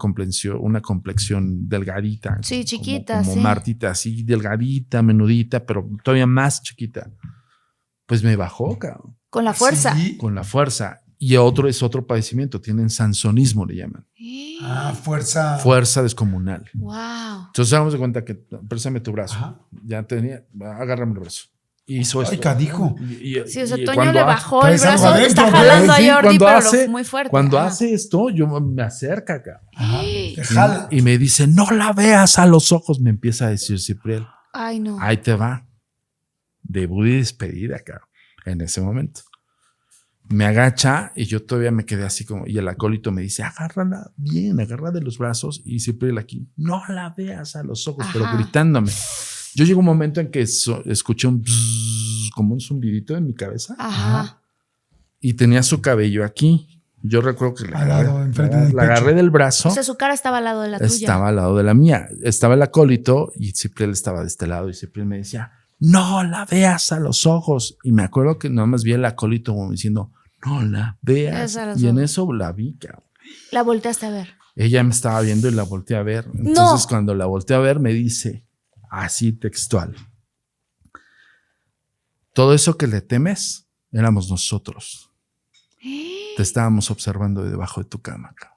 una complexión delgadita. Sí, chiquita, como sí. Martita, así delgadita, menudita, pero todavía más chiquita. Pues me bajó, cabrón, Con la fuerza. sí. con la fuerza. Y otro padecimiento, tienen sansonismo, le llaman. Fuerza. Fuerza descomunal. Wow. Entonces, damos de cuenta que, préstame tu brazo. Ajá. Ya tenía, agárrame el brazo. Hizo esto. Ay, cadijo. Sí, o sea, y Toño cuando le hace- bajó el traes algo brazo, adentro, está güey. jalando a Sí, Jordi, cuando pero hace- muy fuerte. Cuando Ajá. hace esto, yo me acerca, cabrón. Ajá. Te jala. Y me dice, no la veas a los ojos, me empieza a decir Cipriel. Ay, no. Ahí te va. Debut y despedida, cabrón. En ese momento. Me agacha y yo todavía me quedé así como, y el acólito me dice, agárrala bien, agarra de los brazos, y Cipriel aquí, no la veas a los ojos, pero Ajá. gritándome. Yo llegó un momento en que escuché un bzzz, como un zumbidito en mi cabeza, Ajá. y tenía su cabello aquí. Yo recuerdo que Al lado, enfrente del la agarré pecho. del brazo. O sea, su cara estaba al lado de la tuya. Estaba al lado de la mía. Estaba el acólito y Cipriel estaba de este lado y Cipriel me decía, no la veas a los ojos. Y me acuerdo que nada más vi el acólito como diciendo, no la veas. Es a los Y en ojos. eso la vi, cabrón. La volteaste a ver. Ella me estaba viendo y la volteé a ver. Entonces cuando la volteé a ver me dice, así textual, todo eso que le temes éramos nosotros. Te estábamos observando de debajo de tu cama, cabrón.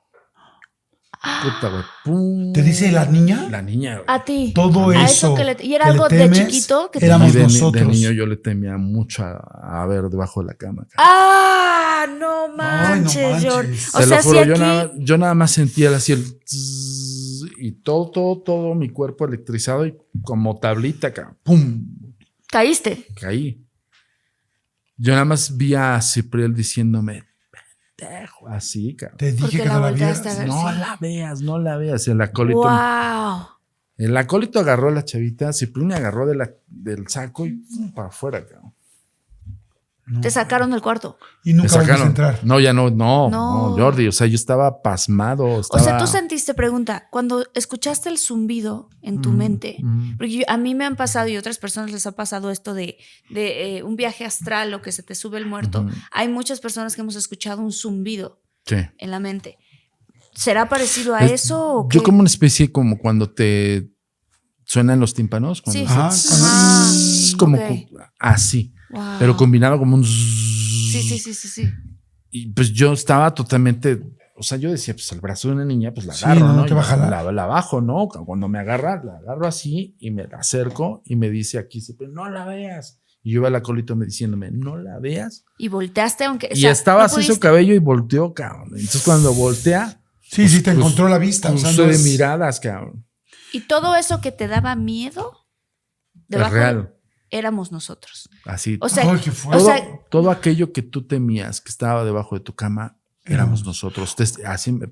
Puta, güey. Pum. ¿Te dice la niña? La niña, güey. A ti. Todo A eso. y era que algo le de temes, chiquito que te éramos Y de nosotros. niño yo le temía mucho a ver debajo de la cama. cabrón. ¡Ah! No manches, manches. Jordi. Te O Te sea, lo juro, si aquí... yo nada más sentía así el zzz, y todo mi cuerpo electrizado y como tablita, cabrón. ¡Pum! Caíste. Caí. Yo nada más vi a Cipriel diciéndome, pendejo, así, cabrón. Te dije Porque que la no la volteaste vieras. a ver. No sí. la veas, no la veas. El acólito, ¡Wow! el acólito agarró a la chavita, Cipriel me agarró del saco y ¡pum! Para afuera, cabrón. No. Te sacaron del cuarto. Y Me nunca volviste a sacaron. entrar. No, ya no, No. Jordi. O sea, yo estaba pasmado. O sea, tú sentiste, pregunta, cuando escuchaste el zumbido en tu mente, porque a mí me han pasado y a otras personas les ha pasado esto de un viaje astral o que se te sube el muerto. Ujú. Hay muchas personas que hemos escuchado un zumbido Sí. en la mente. ¿Será parecido a eso o qué? Yo como una especie como cuando te suenan los tímpanos. Cuando Sí. como Ok. así. Wow. Pero combinado como un... Sí. Y pues yo estaba totalmente... O sea, yo decía, pues el brazo de una niña, pues la Sí, agarro, no, ¿no? te va a jalar. La bajo, ¿no? Cuando me agarra, la agarro así y me la acerco y me dice aquí siempre, no la veas. Y yo iba al acólito diciéndome, no la veas. Y volteaste, aunque. Y estaba así su cabello y volteó, cabrón. Entonces cuando voltea... Sí, te encontró la vista. O sea, Cruce no de es- miradas, cabrón. Y todo eso que te daba miedo, Es real. éramos nosotros. Así. O sea, Ay, qué fuerte. Todo aquello que tú temías que estaba debajo de tu cama, éramos nosotros.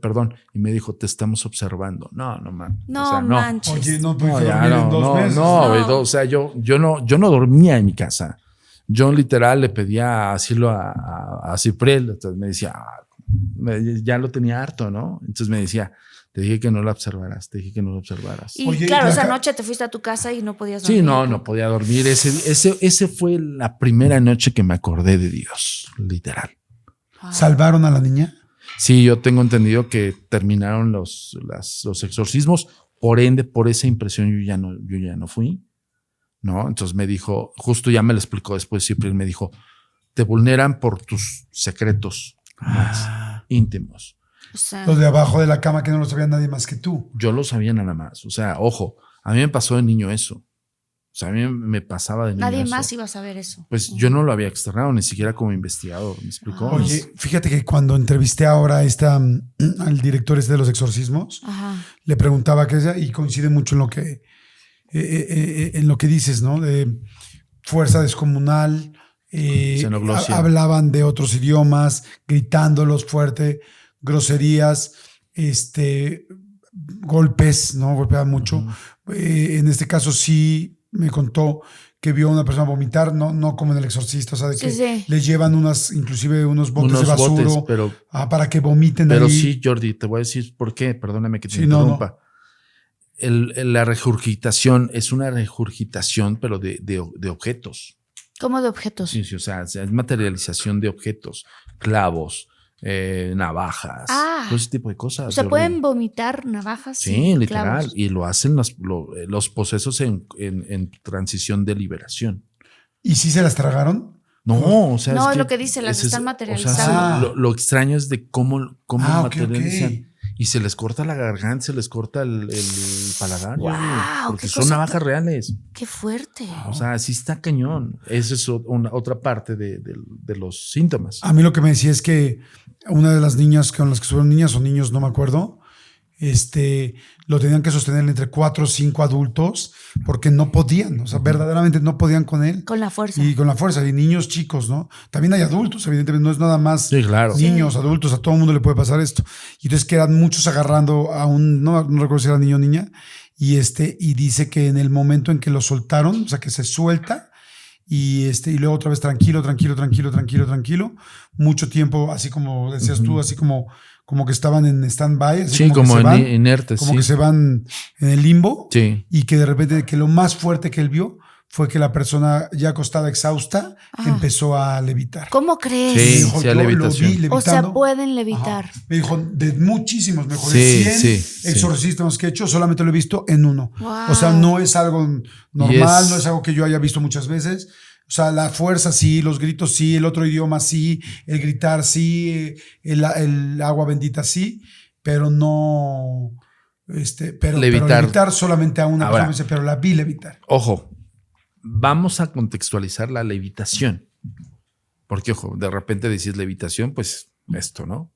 Perdón. Y me dijo, te estamos observando. No, man. no O sea, manches. Oye, no No, pudiste ya dormir en 2 meses. no, No. güey, o sea, yo no dormía en mi casa. Yo literal le pedía asilo a Ciprel. Entonces me decía, ya lo tenía harto, ¿no? Entonces me decía, te dije que no lo observaras, te dije que no lo observaras. Y Oye, claro, y esa acá- noche te fuiste a tu casa y no podías dormir. Sí, no podía dormir. Ese fue la primera noche que me acordé de Dios, literal. Wow. ¿Salvaron a la niña? Sí, yo tengo entendido que terminaron los exorcismos, por ende, por esa impresión yo ya no fui, ¿no? Entonces me dijo, justo ya me lo explicó después, siempre me dijo, te vulneran por tus secretos más íntimos. O sea, Los de abajo de la cama que no lo sabía nadie más que tú. Yo lo sabía nada más, o sea, ojo, a mí me pasó de niño eso. O sea, a mí me pasaba de niño nadie eso. más iba a saber eso. Pues yo no lo había externado, ni siquiera como investigador, ¿me explicó? Oye, fíjate que cuando entrevisté ahora al director de los exorcismos, Ajá. le preguntaba qué es, y coincide mucho en lo que dices, ¿no? De fuerza descomunal. Xenoglosia. Hablaban de otros idiomas, gritándolos fuerte, groserías, golpes, ¿no? Golpeaban mucho. Ujú. En este caso sí me contó que vio a una persona vomitar, no como en El Exorcista, o sea, de Sí, que sí. les llevan inclusive unos botes de basura pero para que vomiten Pero ahí. sí, Jordi, te voy a decir por qué, perdóname que te Sí, no, interrumpa. La regurgitación es una regurgitación, pero de objetos. ¿Cómo de objetos? Sí, o sea, es materialización de objetos, clavos, navajas, todo ese tipo de cosas. O sea, Jordi. pueden vomitar navajas. Sí, y literal. clavos. Y lo hacen los procesos en transición de liberación. ¿Y si se las tragaron? No, o sea. No, es lo que dice, las están materializando. O sea, lo extraño es de cómo Ok, materializan. ok. Y se les corta la garganta, se les corta el paladar. Wow, porque qué son cosa navajas reales. Qué fuerte. O sea, sí está cañón. Esa es otra parte de los síntomas. A mí lo que me decía es que una de las niñas con las que estuvieron, niñas o niños, no me acuerdo, lo tenían que sostener entre 4 o 5 adultos porque no podían, o sea, verdaderamente no podían con él. Con la fuerza. Y con la fuerza, y niños chicos, ¿no? También hay adultos, evidentemente, no es nada más Sí, claro. niños, adultos, a todo el mundo le puede pasar esto. Y entonces quedan muchos agarrando a no recuerdo si era niño o niña, y dice que en el momento en que lo soltaron, o sea, que se suelta, y luego otra vez tranquilo, mucho tiempo, así como decías tú, así como que estaban en stand-by, así Sí, como que se van, inertes. como sí. que se van en el limbo, Sí. y que de repente que lo más fuerte que él vio fue que la persona ya acostada, exhausta, Ajá. empezó a levitar. ¿Cómo crees? Sí, Me dijo, sí, a yo levitación. lo vi O sea, levitando. pueden levitar. Ajá. Me dijo, de muchísimos, mejor Sí, de 100 sí, exorcistas que he hecho, solamente lo he visto en uno. Wow. O sea, no es algo normal, Y no es algo que yo haya visto muchas veces. O sea, la fuerza sí, los gritos sí, el otro idioma sí, el gritar sí, el agua bendita sí, pero no, pero levitar solamente a una Ahora, persona, pero la vi levitar. Ojo, vamos a contextualizar la levitación. Porque, ojo, de repente decís levitación, pues esto, ¿no?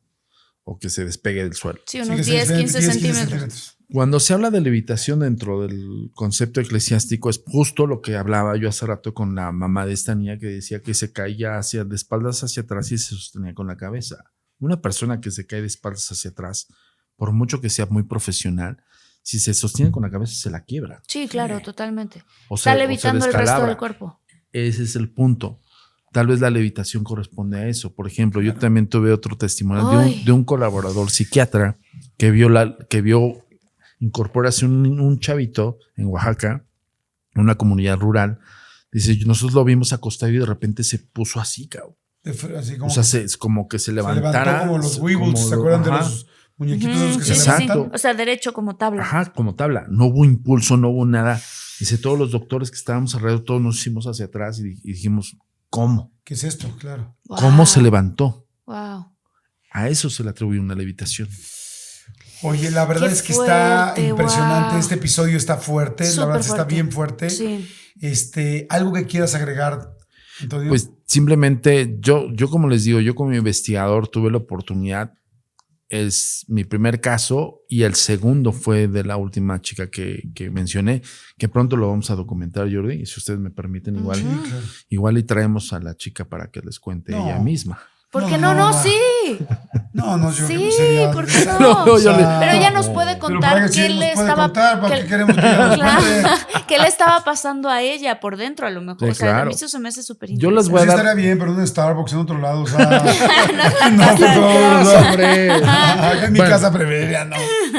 O que se despegue del suelo. Sí, unos 10, 15 centímetros. Cuando se habla de levitación dentro del concepto eclesiástico, es justo lo que hablaba yo hace rato con la mamá de esta niña, que decía que se caía de espaldas hacia atrás y se sostenía con la cabeza. Una persona que se cae de espaldas hacia atrás, por mucho que sea muy profesional, si se sostiene con la cabeza se la quiebra. Sí, claro, totalmente. O sea, Está levitando el resto descalabra. del cuerpo. Ese es el punto. Tal vez la levitación corresponde a eso. Por ejemplo, yo también tuve otro testimonio de un colaborador psiquiatra que vio incorporarse un chavito en Oaxaca, en una comunidad rural. Dice, nosotros lo vimos acostado y de repente se puso así, cabrón. Así como O sea, como que se levantara. levantó como los Weebles, ¿se acuerdan de los Muñequitos de los que se Exacto. levantan. O sea, derecho como tabla. Ajá, como tabla. No hubo impulso, no hubo nada. Dice, todos los doctores que estábamos alrededor, todos nos hicimos hacia atrás y dijimos, ¿cómo? ¿Qué es esto? Claro. Wow. ¿Cómo se levantó? Wow. A eso se le atribuye una levitación. Oye, la verdad Qué es que está fuerte, impresionante. wow. Este episodio está fuerte. La Súper verdad está fuerte. bien fuerte. Sí. Algo que quieras agregar, Antonio. Pues simplemente yo como les digo, yo como investigador tuve la oportunidad, es mi primer caso y el segundo fue de la última chica que mencioné, que pronto lo vamos a documentar, Jordi, y si ustedes me permiten, igual, Sí, claro. igual y traemos a la chica para que les cuente No. ella misma. ¿Por qué no? Sí. No, yo creo que Sí, sería. ¿por qué no? No, o sea, Pero ella nos puede pero contar para que sí qué nos le puede estaba contar, ¿para qué- qué queremos que ella nos Claro. cuente? ¿Qué le estaba pasando a ella por dentro a lo mejor? Sí, O sea, a claro. mí eso se me hace súper Yo les interesante. voy a Sí dar- estaría bien, pero en un Starbucks en otro lado, o sea. no, por casa, favor, hombre. Acá en mi Bueno. casa previa, no.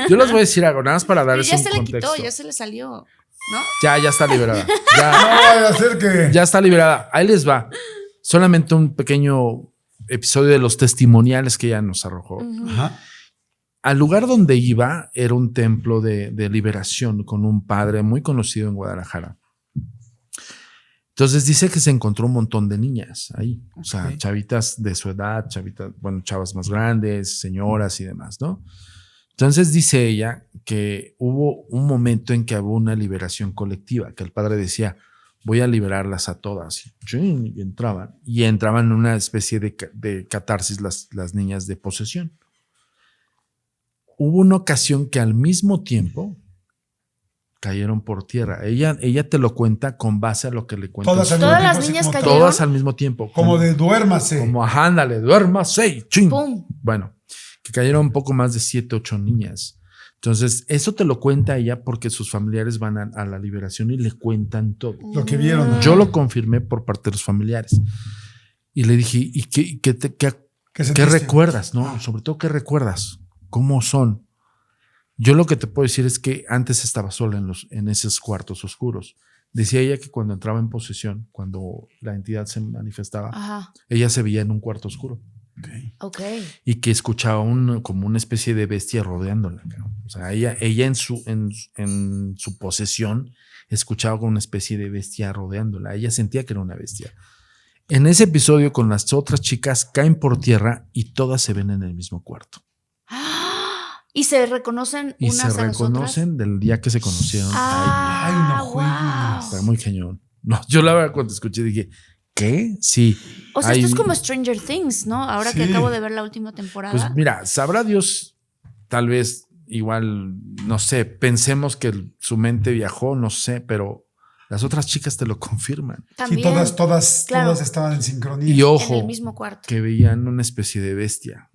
Yo les voy a decir algo, nada más para Pero darles ya un se le contexto. quitó, ya se le salió, ¿no? Ya está liberada. No Ya, vaya a ser que. ya está liberada. Ahí les va. Solamente un pequeño episodio de los testimoniales que ella nos arrojó. Ajá. Al lugar donde iba era un templo de liberación con un padre muy conocido en Guadalajara. Entonces dice que se encontró un montón de niñas ahí, o sea, Ok. chavitas de su edad, chavitas, bueno, chavas más grandes, señoras y demás, ¿no? Entonces dice ella que hubo un momento en que hubo una liberación colectiva, que el padre decía, voy a liberarlas a todas. Y entraban en una especie de catarsis las niñas de posesión. Hubo una ocasión que al mismo tiempo cayeron por tierra. Ella te lo cuenta con base a lo que le cuenta. Todas al Todas mismo las tiempo, así niñas como cayeron. Todas al mismo tiempo. Como de duérmase. Como ándale, duérmase. Ching. ¡Pum! Bueno, que cayeron un poco más de 7, 8 niñas. Entonces, eso te lo cuenta ella porque sus familiares van a la liberación y le cuentan todo. Lo que vieron. ¿no? Yo lo confirmé por parte de los familiares. Y le dije, ¿y qué ¿Qué sentiste? recuerdas? ¿No? Sobre todo, ¿qué recuerdas? ¿Cómo son? Yo lo que te puedo decir es que antes estaba sola en esos cuartos oscuros. Decía ella que cuando entraba en posesión, cuando la entidad se manifestaba, Ajá, ella se veía en un cuarto oscuro ok. y que escuchaba como una especie de bestia rodeándola. O sea, ella en su posesión escuchaba como una especie de bestia rodeándola. Ella sentía que era una bestia. En ese episodio con las otras chicas caen por tierra y todas se ven en el mismo cuarto. Y se reconocen Y unas se a las otras. reconocen del día que se conocieron. Ay, no juegues. Ay, está muy cañón. No, yo la verdad cuando escuché dije, ¿qué? Sí. O sea, Hay- esto es como Stranger Things, ¿no? Ahora que Sí. acabo de ver la última temporada. Pues mira, sabrá Dios, tal vez igual, no sé, pensemos que su mente viajó, no sé, pero las otras chicas te lo confirman. También, Sí, todas Claro. estaban en sincronía. Y en ojo, el mismo cuarto. que veían una especie de bestia.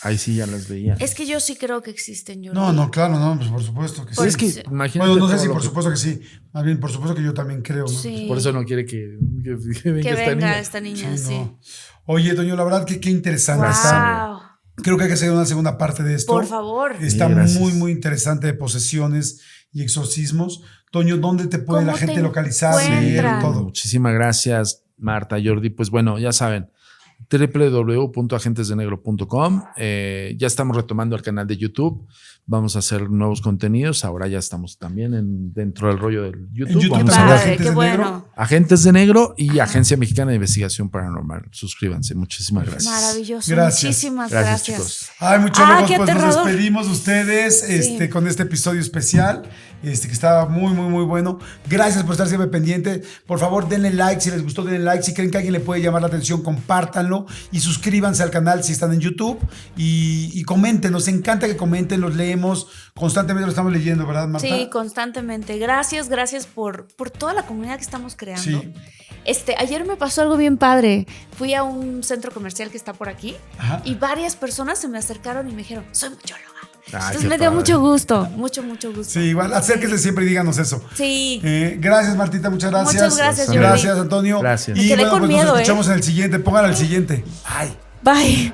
Ahí sí ya las veían. Es que yo sí creo que existen, Jordi. No, claro, no, pues por supuesto que sí. Por- Es que Sí. imagínate. Bueno, no sé todo si lo por que- supuesto que sí. Más bien, por supuesto que yo también creo. ¿no? Sí. Por eso no quiere que venga que esta venga niña. esta niña, Sí, sí. no. Oye, Toño, la verdad que qué interesante está. Wow. Creo que hay que hacer una segunda parte de esto. Por favor. Está Sí, gracias. muy, muy interesante de posesiones y exorcismos. Toño, ¿dónde te puede la ¿Cómo gente te localizar? Leer encuentran? todo. Muchísimas gracias, Marta, Jordi. Pues bueno, ya saben, www.agentesdenegro.com. Ya estamos retomando el canal de YouTube. Vamos a hacer nuevos contenidos. Ahora ya estamos también dentro del rollo del YouTube. En YouTube Vamos a también. ver Padre, Agentes qué de bueno. Negro. Agentes de Negro y Agencia Mexicana de Investigación Paranormal. Suscríbanse. Muchísimas gracias. Maravilloso. Gracias. Muchísimas Gracias, gracias. chicos. Ay, muchachos, Qué pues nos aterrador. despedimos de ustedes Sí. con este episodio especial, que estaba muy, muy, muy bueno. Gracias por estar siempre pendiente. Por favor, denle like si les gustó, denle like. Si creen que a alguien le puede llamar la atención, compártanlo y suscríbanse al canal si están en YouTube y comenten. Nos encanta que comenten, los leemos. Constantemente lo estamos leyendo, ¿verdad, Marta? Sí, constantemente. Gracias por toda la comunidad que estamos creando. Sí. Ayer me pasó algo bien padre. Fui a un centro comercial que está por aquí Ajá. y varias personas se me acercaron y me dijeron, soy muchóloga. Ay, Entonces qué me dio padre. mucho gusto, mucho gusto. Sí, igual, acérquense siempre y díganos eso. Sí. Gracias, Martita, muchas gracias. Muchas gracias, Jordi. Gracias, Antonio. Gracias. Y Me quedé bueno, con pues miedo, nos escuchamos en el siguiente. Pongan al siguiente. Ay. Bye.